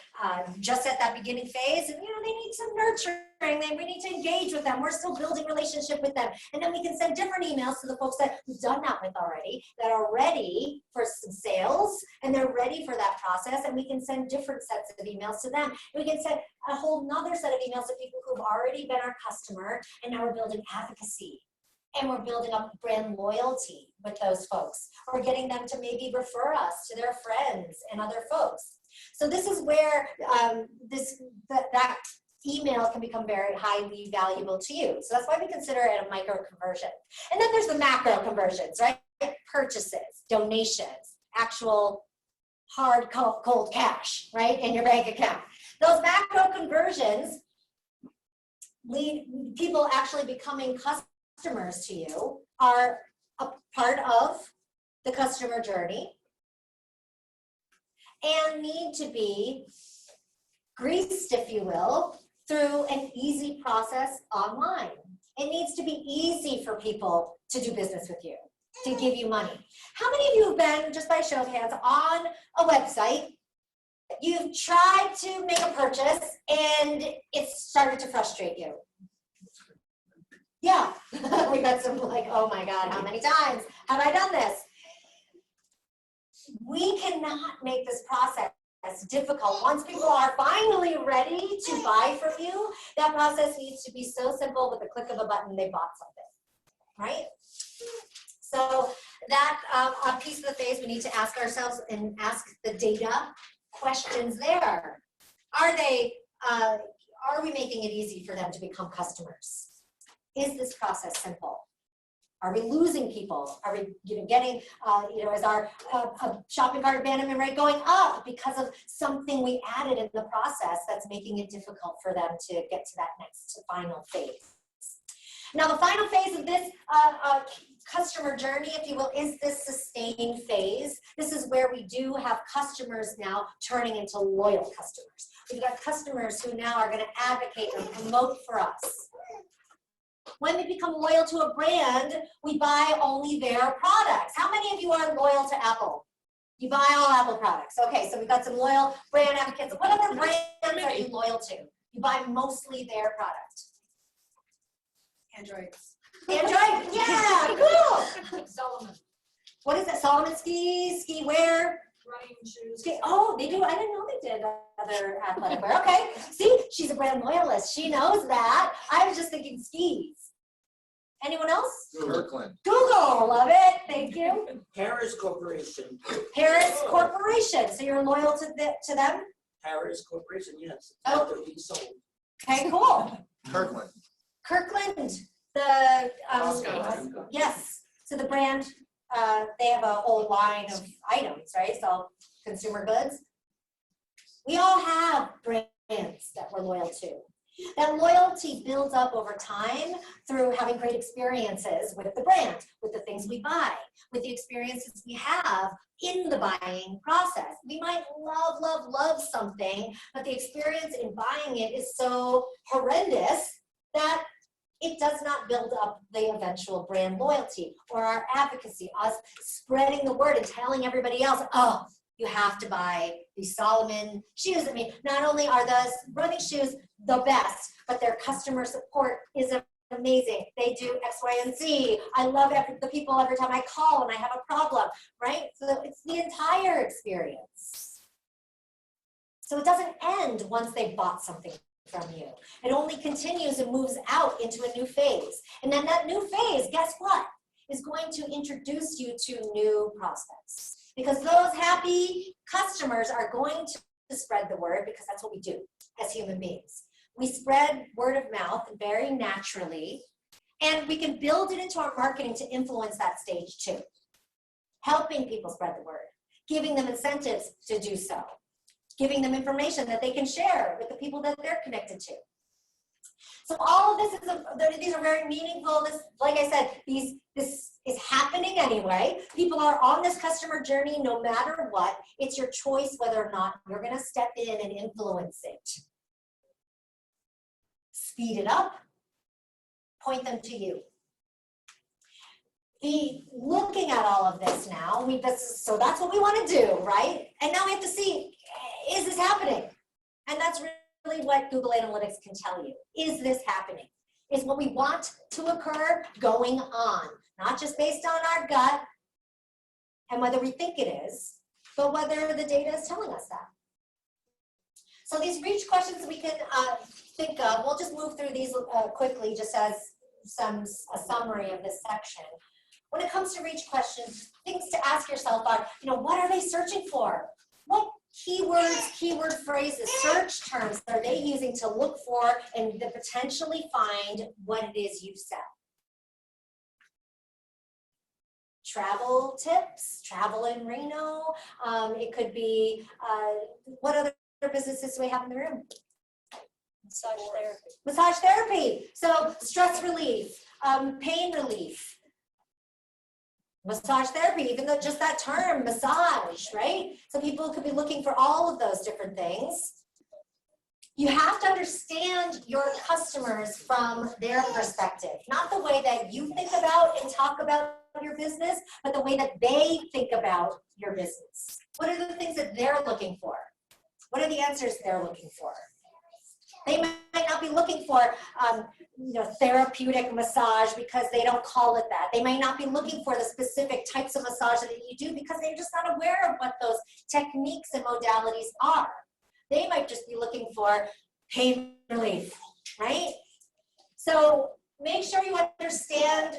just at that beginning phase and they need some nurturing, we need to engage with them, we're still building relationship with them, and then we can send different emails to the folks that we've done that with already, that are ready for some sales and they're ready for that process, and we can send different sets of emails to them. And we can send a whole nother set of emails to people who've already been our customer, and now we're building advocacy. And we're building up brand loyalty with those folks. We're getting them to maybe refer us to their friends and other folks. So this is where that email can become very highly valuable to you. So that's why we consider it a micro conversion. And then there's the macro conversions, right? Purchases, donations, actual hard cold cash, right, in your bank account. Those macro conversions lead people actually becoming customers to you, are a part of the customer journey and need to be greased, if you will, through an easy process online. It needs to be easy for people to do business with you, to give you money. How many of you have been, just by show of hands, on a website, you've tried to make a purchase and it started to frustrate you? Yeah, we got some like, oh my God, how many times have I done this? We cannot make this process difficult. Once people are finally ready to buy from you, that process needs to be so simple, with the click of a button, they bought something, right? So that a piece of the phase we need to ask ourselves and ask the data questions there. Are we making it easy for them to become customers? Is this process simple? Are we losing people? Are we getting, is our shopping cart abandonment rate going up because of something we added in the process that's making it difficult for them to get to that next final phase? Now, the final phase of this customer journey, if you will, is this sustain phase. This is where we do have customers now turning into loyal customers. We've got customers who now are going to advocate and promote for us. When we become loyal to a brand, we buy only their products. How many of you are loyal to Apple? You buy all Apple products. Okay, so we've got some loyal brand advocates. What other brands are you loyal to? You buy mostly their product. Androids. Android? Yeah, cool. Solomon. What is it? Solomon ski wear? Running shoes. Ski. Oh, they do. I didn't know they did other athletic wear. Okay, see, she's a brand loyalist. She knows that. I was just thinking skis. Anyone else? Kirkland. Google, love it. Thank you. Harris Corporation. Harris Corporation. So you're loyal to them? Harris Corporation, yes. Oh. After we sold. Okay, cool. Kirkland. Kirkland, the Costco. yes. So the brand, they have a whole line of items, right? So consumer goods. We all have brands that we're loyal to. That loyalty builds up over time through having great experiences with the brand, with the things we buy, with the experiences we have in the buying process. We might love something, but the experience in buying it is so horrendous that it does not build up the eventual brand loyalty or our advocacy, us spreading the word and telling everybody else, oh, you have to buy these Solomon shoes. I mean, not only are those running shoes the best, but their customer support is amazing. They do X, Y, and Z. I love the people every time I call and I have a problem, right? So it's the entire experience. So it doesn't end once they've bought something from you. It only continues and moves out into a new phase. And then that new phase, guess what? Is going to introduce you to new prospects. Because those happy customers are going to spread the word, because that's what we do as human beings. We spread word of mouth very naturally, and we can build it into our marketing to influence that stage too. Helping people spread the word, giving them incentives to do so, giving them information that they can share with the people that they're connected to. So all of this these are very meaningful. This, like I said, this is happening anyway. People are on this customer journey no matter what. It's your choice whether or not you're going to step in and influence it. Speed it up, point them to you. Looking at all of this now, so that's what we want to do, right? And now we have to see, is this happening? And that's really what Google Analytics can tell you. Is this happening? Is what we want to occur going on? Not just based on our gut and whether we think it is, but whether the data is telling us that. So these reach questions we can think of, we'll just move through these quickly just as a summary of this section. When it comes to reach questions, things to ask yourself are, what are they searching for? What keywords, keyword phrases, search terms are they using to look for and to potentially find what it is you sell? Travel tips, travel in Reno. It could be, what other businesses do we have in the room? Massage therapy. Massage therapy. So stress relief, pain relief. Massage therapy, even though just that term, massage, right? So people could be looking for all of those different things. You have to understand your customers from their perspective, not the way that you think about and talk about your business, but the way that they think about your business. What are the things that they're looking for? What are the answers they're looking for? They might not be looking for therapeutic massage because they don't call it that. They might not be looking for the specific types of massage that you do because they're just not aware of what those techniques and modalities are. They might just be looking for pain relief, right? So make sure you understand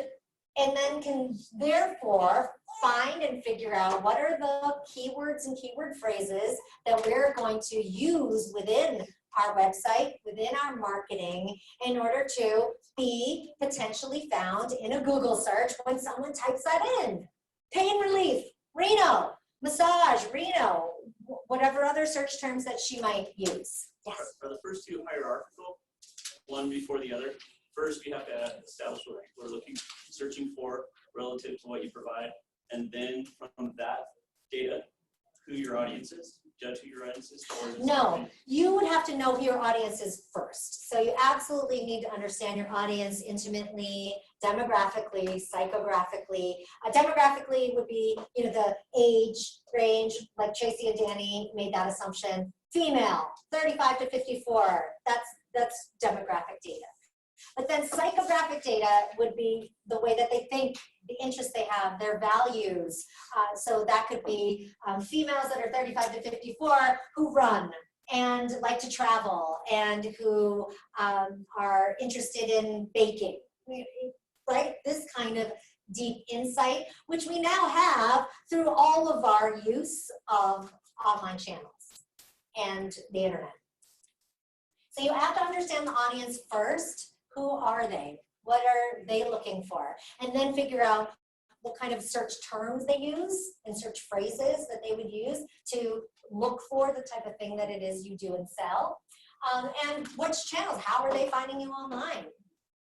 and then can therefore find and figure out what are the keywords and keyword phrases that we're going to use within our website, within our marketing, in order to be potentially found in a Google search when someone types that in. Pain relief, Reno, massage, Reno, whatever other search terms that she might use. Yes. Are the first two hierarchical, one before the other? First, we have to establish what we're searching for relative to what you provide, and then from that data, who your audience is, judge who your audience is? No, you would have to know who your audience is first. So you absolutely need to understand your audience intimately, demographically, psychographically. Demographically would be, the age range, like Tracy and Danny made that assumption. Female, 35 to 54, that's demographic data. But then psychographic data would be the way that they think, the interests they have, their values. So that could be females that are 35 to 54 who run and like to travel and who are interested in baking, right? This kind of deep insight, which we now have through all of our use of online channels and the internet. So you have to understand the audience first. Who are they? What are they looking for? And then figure out what kind of search terms they use and search phrases that they would use to look for the type of thing that it is you do and sell. And which channels, how are they finding you online?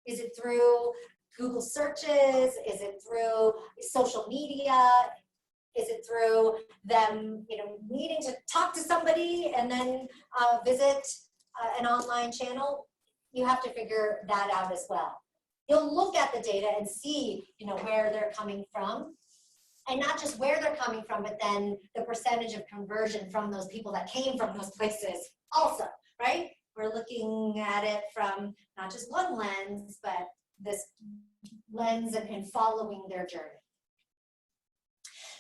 Is it through Google searches? Is it through social media? Is it through them, needing to talk to somebody and then visit an online channel? You have to figure that out as well. You'll look at the data and see, where they're coming from, and not just where they're coming from, but then the percentage of conversion from those people that came from those places also, right? We're looking at it from not just one lens, but this lens and following their journey.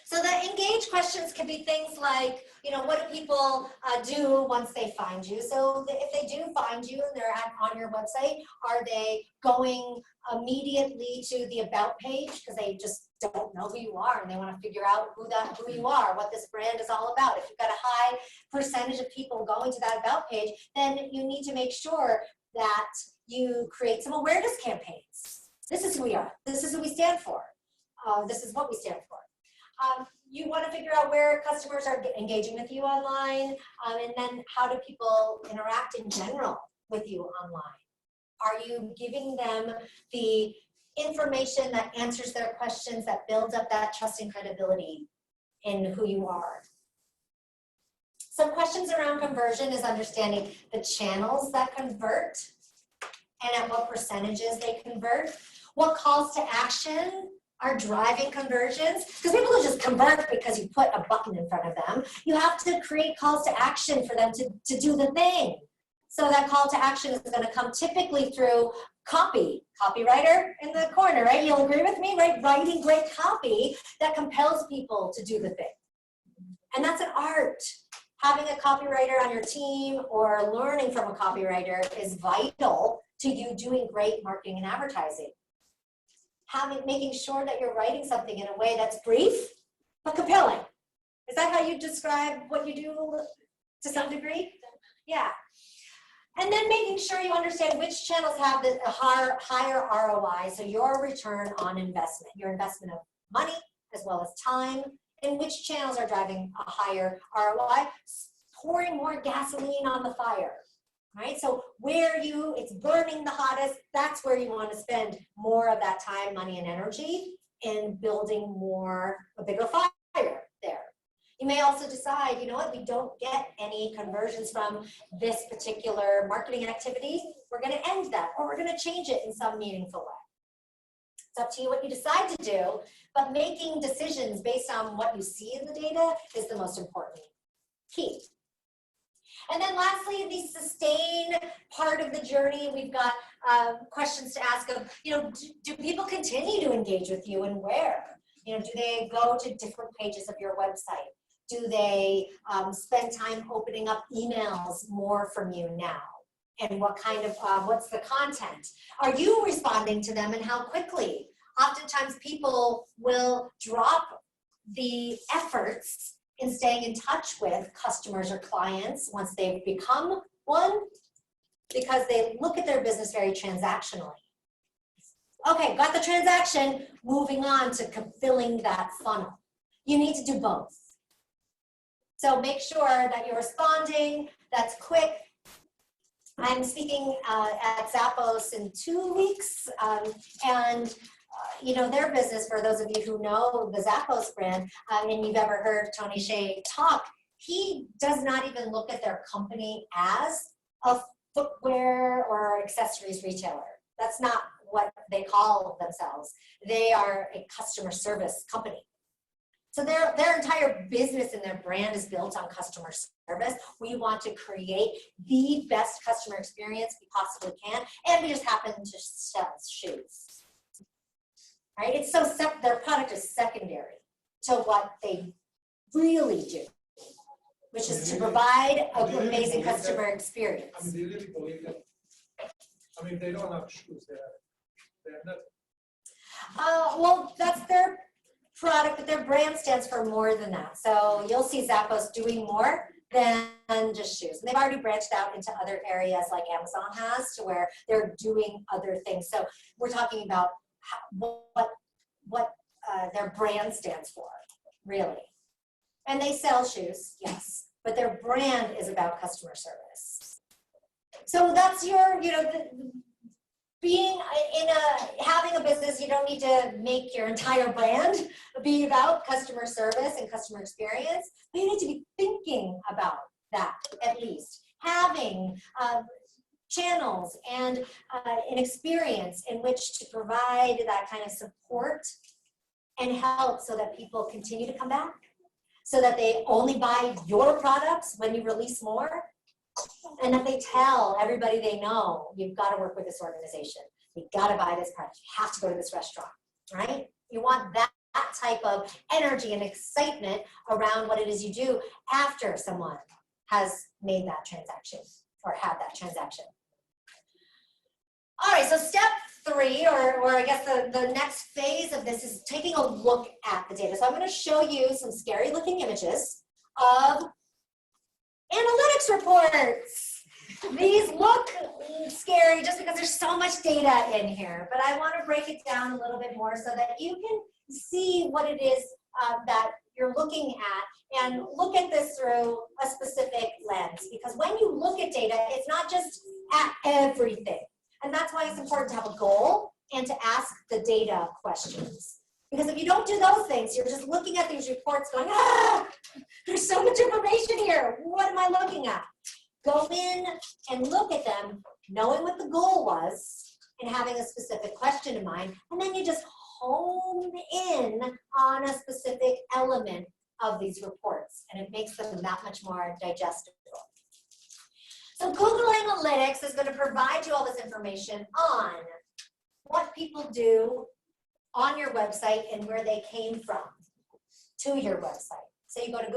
So the engage questions can be things like, what do people do once they find you? So if they do find you and they're on your website, are they going immediately to the about page because they just don't know who you are and they want to figure out who you are, what this brand is all about? If you've got a high percentage of people going to that about page, then you need to make sure that you create some awareness campaigns. This is who we are. This is who we stand for. This is what we stand for. You want to figure out where customers are engaging with you online, and then how do people interact in general with you online. Are you giving them the information that answers their questions, that builds up that trust and credibility in who you are? Some questions around conversion is understanding the channels that convert and at what percentages they convert. What calls to action are driving conversions? Because people don't just convert because you put a button in front of them. You have to create calls to action for them to do the thing. So that call to action is going to come typically through copywriter in the corner, right? You'll agree with me, right? Writing great copy that compels people to do the thing. And that's an art. Having a copywriter on your team or learning from a copywriter is vital to you doing great marketing and advertising. Making sure that you're writing something in a way that's brief but compelling. Is that how you describe what you do to some degree? Yeah. And then making sure you understand which channels have the higher ROI, so your return on investment, your investment of money as well as time, and which channels are driving a higher ROI, pouring more gasoline on the fire, right? So where it's burning the hottest, that's where you want to spend more of that time, money, and energy in building a bigger fire there. You may also decide, you know what, we don't get any conversions from this particular marketing activity. We're going to end that, or we're going to change it in some meaningful way. It's up to you what you decide to do, but making decisions based on what you see in the data is the most important key. And then lastly, the sustain part of the journey, we've got questions to ask of, do people continue to engage with you and where? Do they go to different pages of your website? Do they spend time opening up emails more from you now? And what kind of, what's the content? Are you responding to them and how quickly? Oftentimes people will drop the efforts in staying in touch with customers or clients once they've become one because they look at their business very transactionally. Okay, got the transaction, moving on to filling that funnel. You need to do both. So make sure that you're responding, that's quick. I'm speaking at Zappos in 2 weeks, and their business, for those of you who know the Zappos brand, and you've ever heard Tony Hsieh talk, he does not even look at their company as a footwear or accessories retailer. That's not what they call themselves. They are a customer service company. So their entire business and their brand is built on customer service. We want to create the best customer experience we possibly can, and we just happen to sell shoes. Right? It's so their product is secondary to what they really do, which is to provide an amazing customer experience. I mean, they really believe it. I mean, they don't have shoes there. They're not. Well, that's their product, but their brand stands for more than that. So you'll see Zappos doing more than just shoes. And they've already branched out into other areas like Amazon has, to where they're doing other things. So we're talking about what their brand stands for, really. And they sell shoes, yes, but their brand is about customer service. So that's your, having a business, you don't need to make your entire brand be about customer service and customer experience, but you need to be thinking about that at least. Having channels and an experience in which to provide that kind of support and help so that people continue to come back, so that they only buy your products when you release more, and that they tell everybody they know, you've got to work with this organization. You've got to buy this product. You have to go to this restaurant, right? You want that type of energy and excitement around what it is you do after someone has made that transaction or had that transaction. All right, so step 3, or I guess the next phase of this is taking a look at the data. So I'm going to show you some scary looking images of analytics reports. These look scary just because there's so much data in here, but I want to break it down a little bit more so that you can see what it is that you're looking at, and look at this through a specific lens. Because when you look at data, it's not just at everything. And that's why it's important to have a goal and to ask the data questions. Because if you don't do those things, you're just looking at these reports going, there's so much information here. What am I looking at? Go in and look at them, knowing what the goal was and having a specific question in mind. And then you just hone in on a specific element of these reports. And it makes them that much more digestible. So Google Analytics is going to provide you all this information on what people do on your website and where they came from to your website. So you go to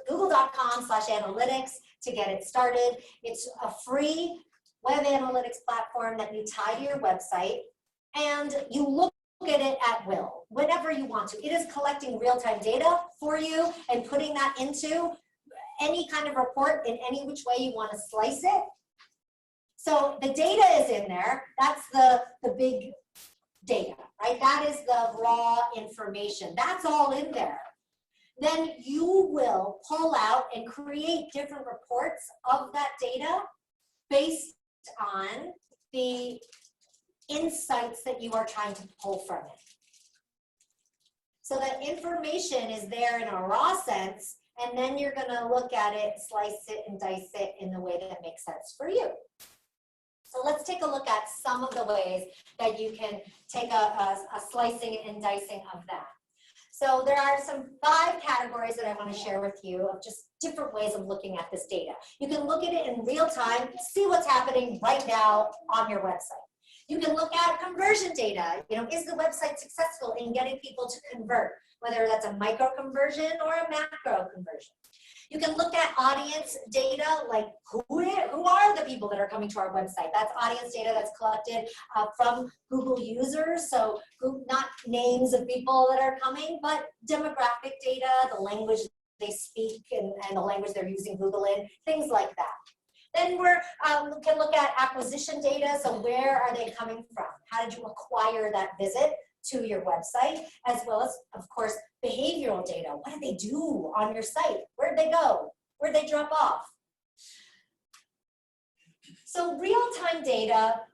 google.com/analytics to get it started. It's a free web analytics platform that you tie to your website, and you look at it at will, whenever you want to. It is collecting real-time data for you and putting that into any kind of report in any which way you want to slice it. So the data is in there. That's the big data, right? That is the raw information. That's all in there. Then you will pull out and create different reports of that data based on the insights that you are trying to pull from it. So that information is there in a raw sense, and then you're going to look at it, slice it, and dice it in the way that makes sense for you. So let's take a look at some of the ways that you can take a slicing and dicing of that. So there are some 5 categories that I want to share with you of just different ways of looking at this data. You can look at it in real time, see what's happening right now on your website. You can look at conversion data. You know, is the website successful in getting people to convert, whether that's a micro conversion or a macro conversion. You can look at audience data, like who are the people that are coming to our website? That's audience data that's collected from Google users. So not names of people that are coming, but demographic data, the language they speak and the language they're using Google in, things like that. Then we can look at acquisition data. So where are they coming from? How did you acquire that visit to your website? As well as, of course, behavioral data. What did they do on your site? Where'd they go? Where'd they drop off? So real-time data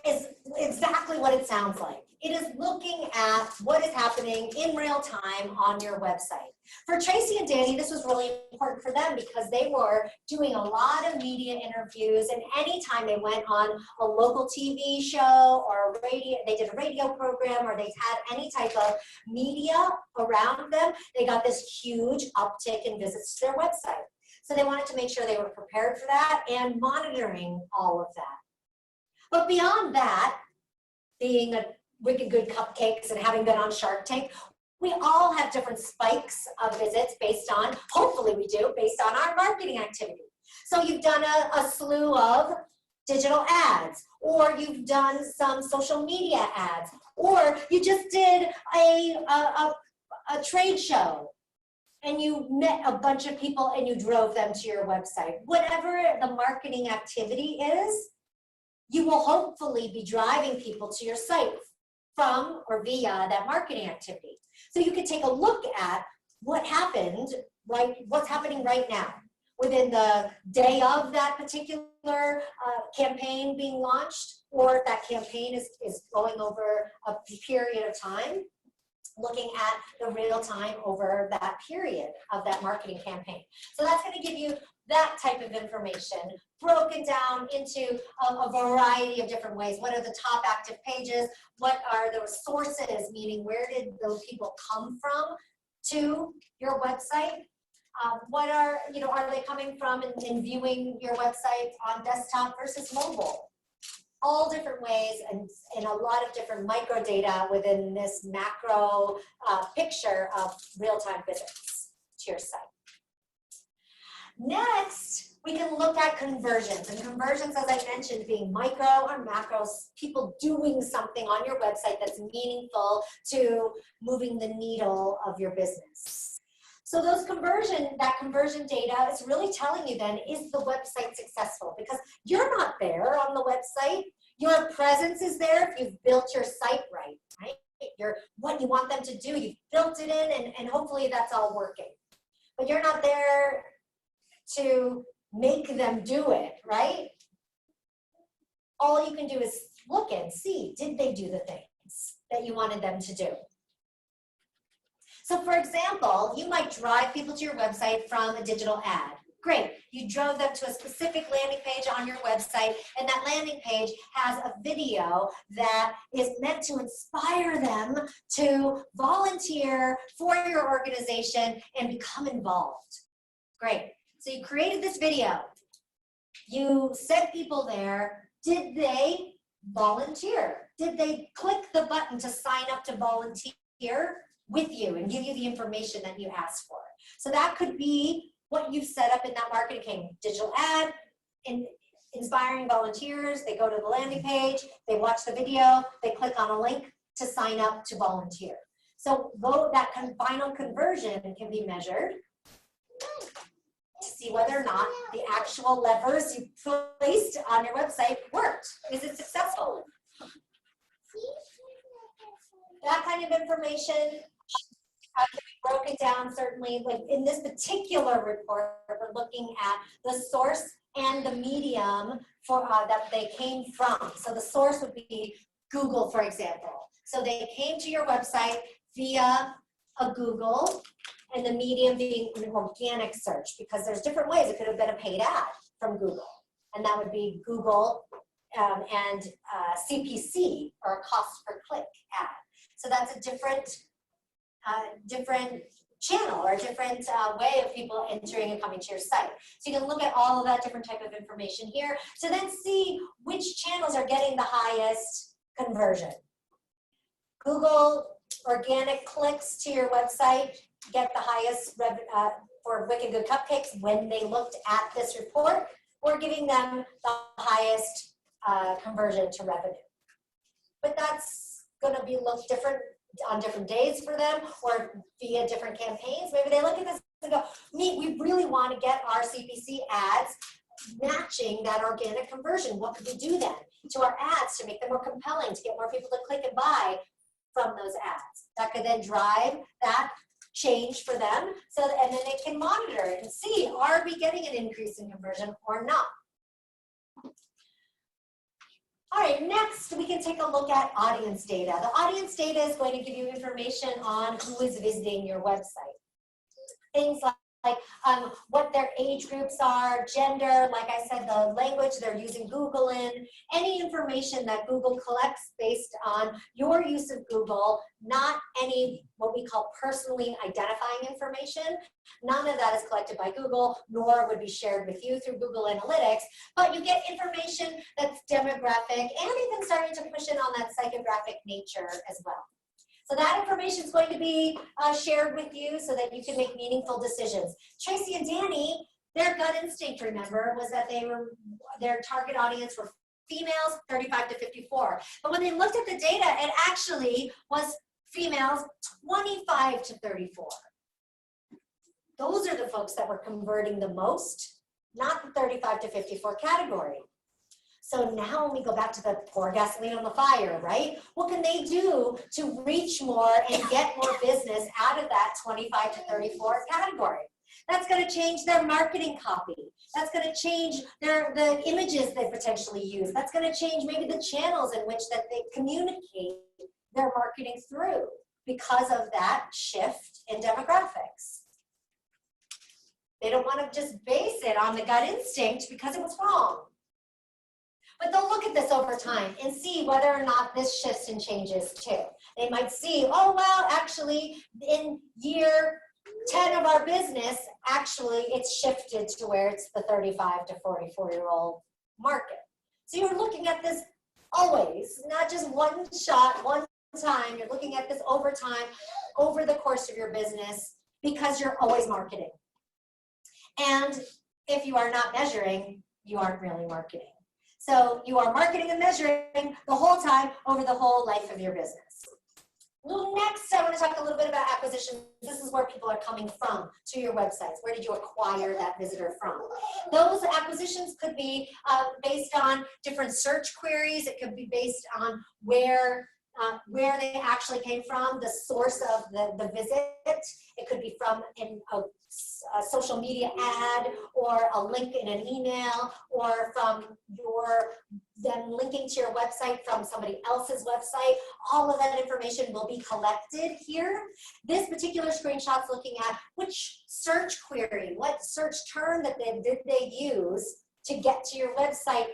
is exactly what it sounds like. It is looking at what is happening in real time on your website. For Tracy and Danny, this was really important for them because they were doing a lot of media interviews, and anytime they went on a local TV show or radio, they did a radio program or they had any type of media around them, they got this huge uptick in visits to their website. So they wanted to make sure they were prepared for that and monitoring all of that. But beyond that, being a wicked good cupcakes and having been on Shark Tank, we all have different spikes of visits based on, hopefully we do, based on our marketing activity. So you've done a slew of digital ads, or you've done some social media ads, or you just did a trade show and you met a bunch of people and you drove them to your website. Whatever the marketing activity is, you will hopefully be driving people to your site from or via that marketing activity. So you could take a look at what happened, what's happening right now within the day of that particular campaign being launched, or if that campaign is going over a period of time, looking at the real time over that period of that marketing campaign. So that's going to give you that type of information broken down into a variety of different ways. What are the top active pages? What are those sources, meaning where did those people come from to your website? What are they coming from and viewing your website on desktop versus mobile? All different ways and a lot of different micro data within this macro picture of real-time visits to your site. Next, we can look at conversions. And conversions, as I mentioned, being micro or macro, people doing something on your website that's meaningful to moving the needle of your business. So that conversion data is really telling you then, is the website successful? Because you're not there on the website. Your presence is there if you've built your site right? What you want them to do, you've built it in, and hopefully that's all working. But you're not there to make them do it, right? all you can do is look and see, did they do the things that you wanted them to do? So for example, you might drive people to your website from a digital ad. Great, you drove them to a specific landing page on your website, and that landing page has a video that is meant to inspire them to volunteer for your organization and become involved. Great, so you created this video. You sent people there. Did they volunteer? Did they click the button to sign up to volunteer with you and give you the information that you asked for? So that could be what you've set up in that marketing campaign. Digital ad, inspiring volunteers, they go to the landing page, they watch the video, they click on a link to sign up to volunteer. So that final conversion can be measured to see whether or not the actual levers you placed on your website worked. Is it successful? That kind of information can be broken down, certainly. Like in this particular report, we're looking at the source and the medium for that they came from. So the source would be Google, for example. So they came to your website via a Google, and the medium being an organic search, because there's different ways. It could have been a paid ad from Google, and that would be Google and CPC, or a cost per click ad. So that's a different channel, or a different way of people entering and coming to your site. So you can look at all of that different type of information here to then see which channels are getting the highest conversion. Google organic clicks to your website get the highest for Wicked Good Cupcakes when they looked at this report. We're giving them the highest conversion to revenue. But that's going to be look different on different days for them, or via different campaigns. Maybe they look at this and go, we really want to get our CPC ads matching that organic conversion. What could we do then to our ads to make them more compelling, to get more people to click and buy from those ads? That could then drive that change for them, and then they can monitor it and see, are we getting an increase in conversion or not? All right, next we can take a look at audience data. The audience data is going to give you information on who is visiting your website. Things like what their age groups are, gender, like I said, the language they're using Google in, any information that Google collects based on your use of Google, not any what we call personally identifying information. None of that is collected by Google, nor would be shared with you through Google Analytics, but you get information that's demographic and even starting to push in on that psychographic nature as well. So that information is going to be shared with you so that you can make meaningful decisions. Tracy and Danny, their gut instinct, remember, was that their target audience were females 35 to 54. But when they looked at the data, it actually was females 25 to 34. Those are the folks that were converting the most, not the 35 to 54 category. So now when we go back to the pour gasoline on the fire, right? What can they do to reach more and get more business out of that 25 to 34 category? That's going to change their marketing copy. That's going to change the images they potentially use. That's going to change maybe the channels in which that they communicate their marketing through because of that shift in demographics. They don't want to just base it on the gut instinct because it was wrong. But they'll look at this over time and see whether or not this shifts and changes too. They might see, oh, well, actually, in year 10 of our business, actually, it's shifted to where it's the 35 to 44-year-old market. So you're looking at this always, not just one shot, one time. You're looking at this over time, over the course of your business, because you're always marketing. And if you are not measuring, you aren't really marketing. So you are marketing and measuring the whole time over the whole life of your business. Well, next, I want to talk a little bit about acquisition. This is where people are coming from to your websites. Where did you acquire that visitor from? Those acquisitions could be based on different search queries. It could be based on where they actually came from, the source of the visit. It could be from a social media ad, or a link in an email, or from them linking to your website from somebody else's website. All of that information will be collected here. This particular screenshot's looking at which search query, what search term that did they use to get to your website,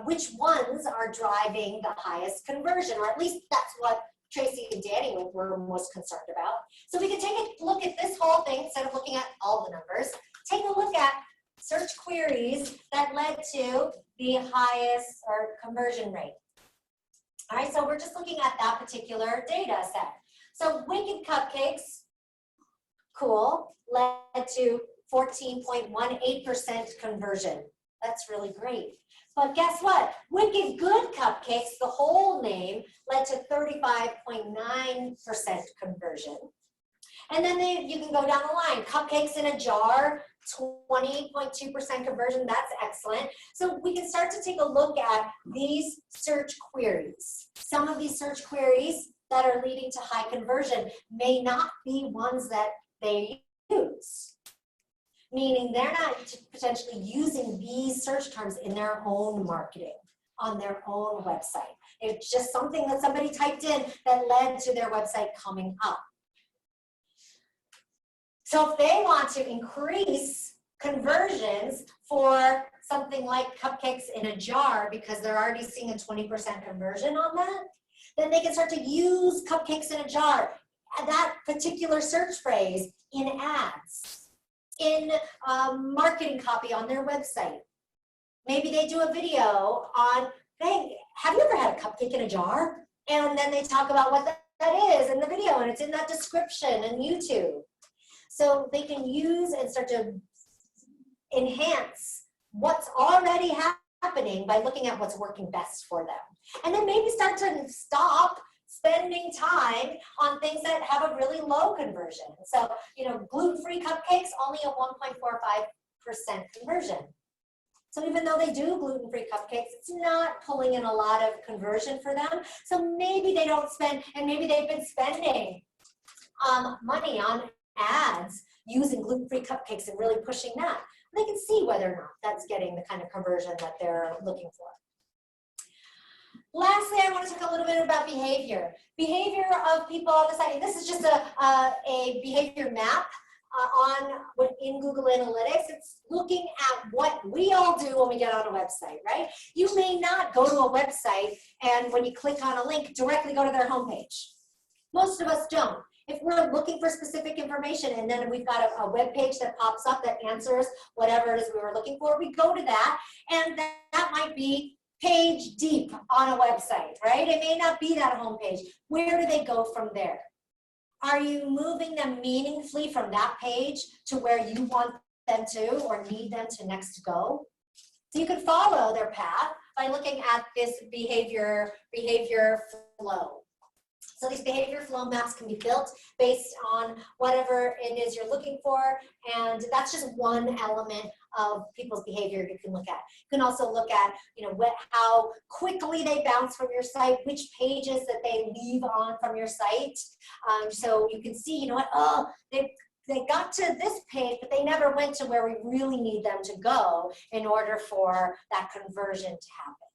which ones are driving the highest conversion, or at least that's what Tracy and Danny were most concerned about. So we can take a look at this whole thing instead of looking at all the numbers. Take a look at search queries that led to the highest or conversion rate. All right, so we're just looking at that particular data set. So Wicked Cupcakes, cool, led to 14.18% conversion. That's really great. But guess what? Wicked Good Cupcakes, the whole name, led to 35.9% conversion. And then you can go down the line. Cupcakes in a Jar, 20.2% conversion. That's excellent. So we can start to take a look at these search queries. Some of these search queries that are leading to high conversion may not be ones that they use, meaning they're not potentially using these search terms in their own marketing, on their own website. It's just something that somebody typed in that led to their website coming up. So if they want to increase conversions for something like cupcakes in a jar because they're already seeing a 20% conversion on that, then they can start to use cupcakes in a jar, that particular search phrase in ads, in marketing copy on their website. Maybe they do a video on, hey, have you ever had a cupcake in a jar? And then they talk about what that is in the video, and it's in that description in YouTube. So they can use and start to enhance what's already happening by looking at what's working best for them. And then maybe start to stop spending time on things that have a really low conversion. So, you know, gluten-free cupcakes, only a 1.45% conversion. So even though they do gluten-free cupcakes, it's not pulling in a lot of conversion for them. So maybe they don't spend, and maybe they've been spending money on ads using gluten-free cupcakes and really pushing that. They can see whether or not that's getting the kind of conversion that they're looking for. Lastly, I want to talk a little bit about behavior. Behavior of people on the site. And this is just a behavior map in Google Analytics. It's looking at what we all do when we get on a website, right? You may not go to a website and when you click on a link, directly go to their homepage. Most of us don't. If we're looking for specific information and then we've got a web page that pops up that answers whatever it is we were looking for, we go to that, and that might be page deep on a website, right? It may not be that homepage. Where do they go from there? Are you moving them meaningfully from that page to where you want them to or need them to next go? So you can follow their path by looking at this behavior flow. So these behavior flow maps can be built based on whatever it is you're looking for, and that's just one element of people's behavior you can look at. You can also look at, you know, how quickly they bounce from your site, which pages that they leave on from your site. So you can see, you know what, oh, they got to this page, but they never went to where we really need them to go in order for that conversion to happen.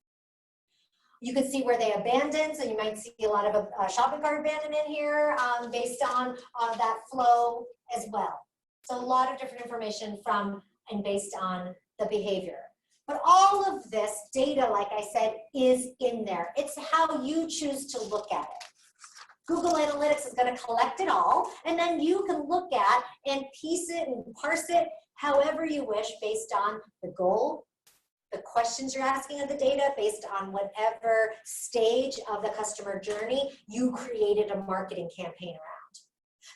You can see where they abandoned, so you might see a lot of shopping cart abandonment here based on that flow as well. So a lot of different information from and based on the behavior. But all of this data, like I said, is in there. It's how you choose to look at it. Google Analytics is going to collect it all, and then you can look at and piece it and parse it however you wish based on the goal, the questions you're asking of the data, based on whatever stage of the customer journey you created a marketing campaign around.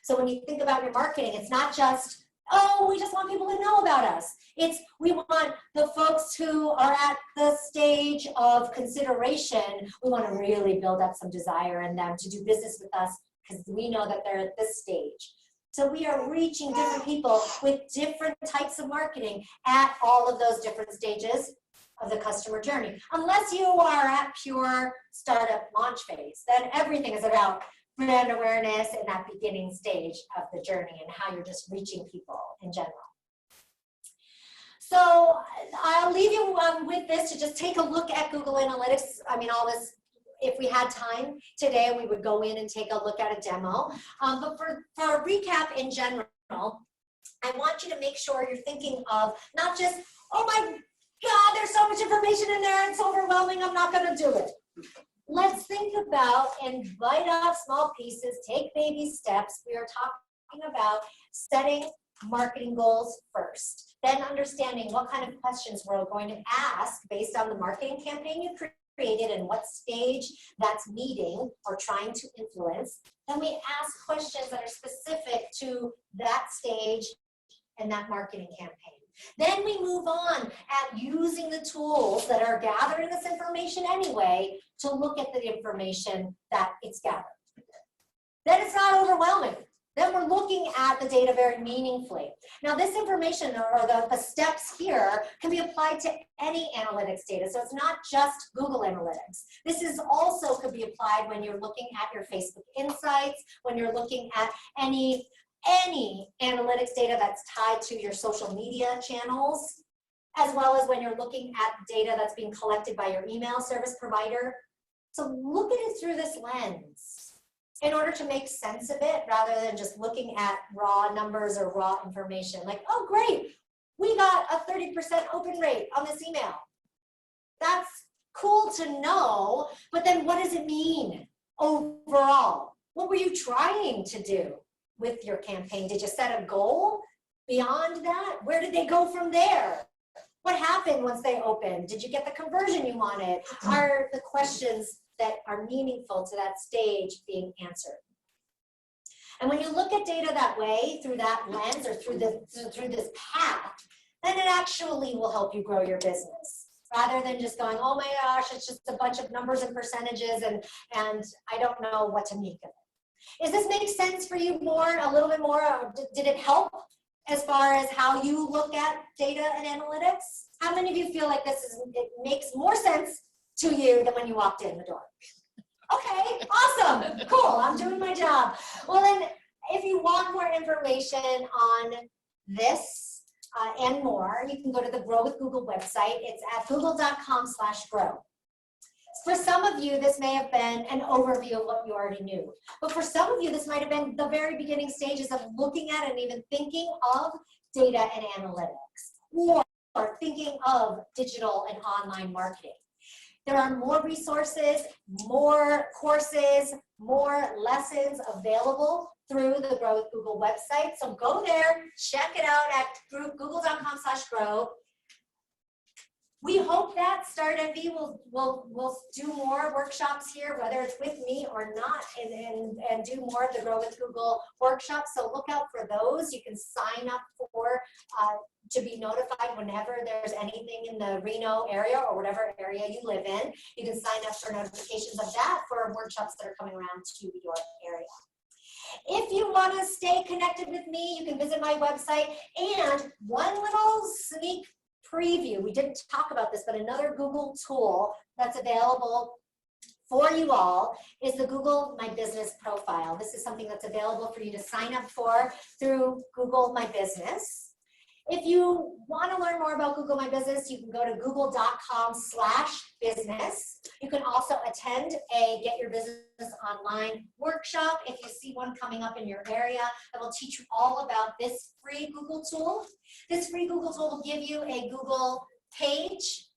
So when you think about your marketing, it's not just, oh, we just want people to know about us. It's we want the folks who are at the stage of consideration, we want to really build up some desire in them to do business with us because we know that they're at this stage. So we are reaching different people with different types of marketing at all of those different stages of the customer journey. Unless you are at pure startup launch phase, then everything is about brand awareness in that beginning stage of the journey and how you're just reaching people in general. So I'll leave you with this to just take a look at Google Analytics. I mean, all this, if we had time today, we would go in and take a look at a demo. But for a recap in general, I want you to make sure you're thinking of not just, oh my God, there's so much information in there, it's overwhelming, I'm not gonna do it. Let's think about and bite off small pieces, take baby steps. We are talking about setting marketing goals first, then understanding what kind of questions we're going to ask based on the marketing campaign you created and what stage that's meeting or trying to influence. Then we ask questions that are specific to that stage and that marketing campaign. Then we move on at using the tools that are gathering this information anyway to look at the information that it's gathered. Then it's not overwhelming. Then we're looking at the data very meaningfully. Now this information or the steps here can be applied to any analytics data. So it's not just Google Analytics. This is also could be applied when you're looking at your Facebook Insights, when you're looking at any analytics data that's tied to your social media channels, as well as when you're looking at data that's being collected by your email service provider. So look at it through this lens in order to make sense of it, rather than just looking at raw numbers or raw information. Like, oh great, we got a 30% open rate on this email. That's cool to know, but then what does it mean overall? What were you trying to do with your campaign? Did you set a goal beyond that? Where did they go from there? What happened once they opened? Did you get the conversion you wanted? Are the questions that are meaningful to that stage being answered? And when you look at data that way, through that lens or through this path, then it actually will help you grow your business, rather than just going, oh my gosh, it's just a bunch of numbers and percentages and I don't know what to make of it. Does this make sense for you more, a little bit more? Or did it help as far as how you look at data and analytics? How many of you feel like it makes more sense to you than when you walked in the door? Okay, awesome, cool, I'm doing my job. Well then, if you want more information on this and more, you can go to the Grow with Google website. It's at google.com/grow. For some of you, this may have been an overview of what you already knew. But for some of you, this might have been the very beginning stages of looking at and even thinking of data and analytics, or thinking of digital and online marketing. There are more resources, more courses, more lessons available through the Grow with Google website. So go there, check it out at google.com/grow. We hope that Start MV will do more workshops here, whether it's with me or not, and do more of the Grow with Google workshops. So look out for those. You can sign up for to be notified whenever there's anything in the Reno area or whatever area you live in. You can sign up for notifications of that for workshops that are coming around to your area. If you want to stay connected with me, you can visit my website. And one little sneak preview, we didn't talk about this, but another Google tool that's available for you all is the Google My Business profile. This is something that's available for you to sign up for through Google My Business. If you want to learn more about Google My Business, you can go to google.com/business. You can also attend a Get Your Business Online workshop if you see one coming up in your area that will teach you all about this free Google tool. This free Google tool will give you a Google page.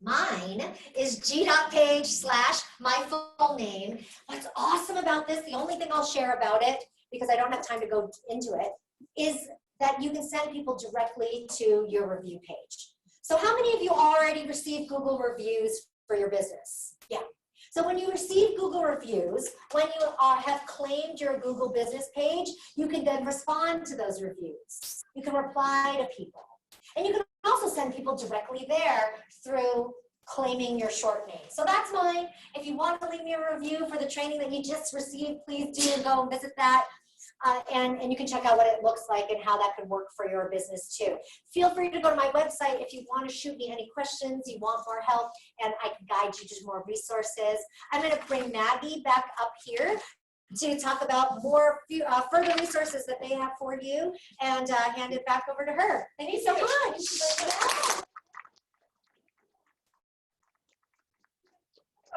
Mine is g.page/my full name. What's awesome about this, the only thing I'll share about it, because I don't have time to go into it, is that you can send people directly to your review page. So how many of you already received Google reviews for your business? Yeah. So when you receive Google reviews, when you have claimed your Google business page, you can then respond to those reviews. You can reply to people. And you can also send people directly there through claiming your short name. So that's mine. If you want to leave me a review for the training that you just received, please do go and visit that. And you can check out what it looks like and how that could work for your business too. Feel free to go to my website if you want to shoot me any questions, you want more help, and I can guide you to more resources. I'm going to bring Maggie back up here to talk about more further resources that they have for you, and hand it back over to her. Thank you so much.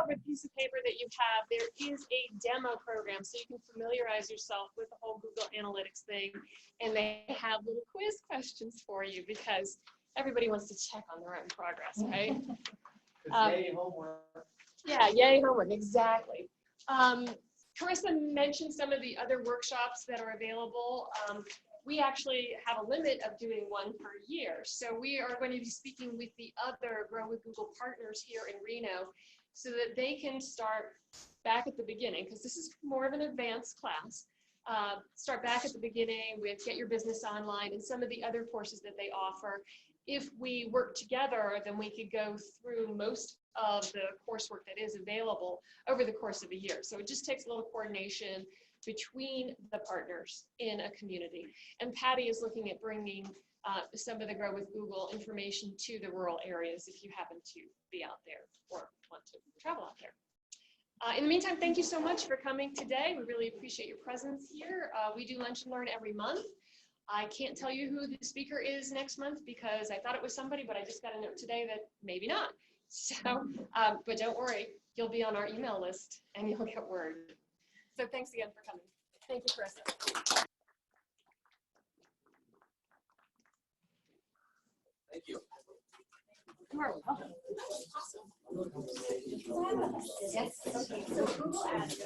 Over the piece of paper that you have, there is a demo program, so you can familiarize yourself with the whole Google Analytics thing, and they have little quiz questions for you because everybody wants to check on their own progress, right? Yay, homework. Yeah, yay, homework, exactly. Carissa mentioned some of the other workshops that are available. We actually have a limit of doing one per year, so we are going to be speaking with the other Grow with Google partners here in Reno, so that they can start back at the beginning, because this is more of an advanced class. Start back at the beginning with Get Your Business Online and some of the other courses that they offer. If we work together, then we could go through most of the coursework that is available over the course of a year. So it just takes a little coordination between the partners in a community. And Patty is looking at bringing some of the Grow with Google information to the rural areas if you happen to be out there or want to travel out there. In the meantime, thank you so much for coming today. We really appreciate your presence here. We do Lunch and Learn every month. I can't tell you who the speaker is next month because I thought it was somebody, but I just got a note today that maybe not. So, but don't worry, you'll be on our email list and you'll get word. So thanks again for coming. Thank you, Carissa. Thank you. You are welcome. Yes. Okay. So Google Ads.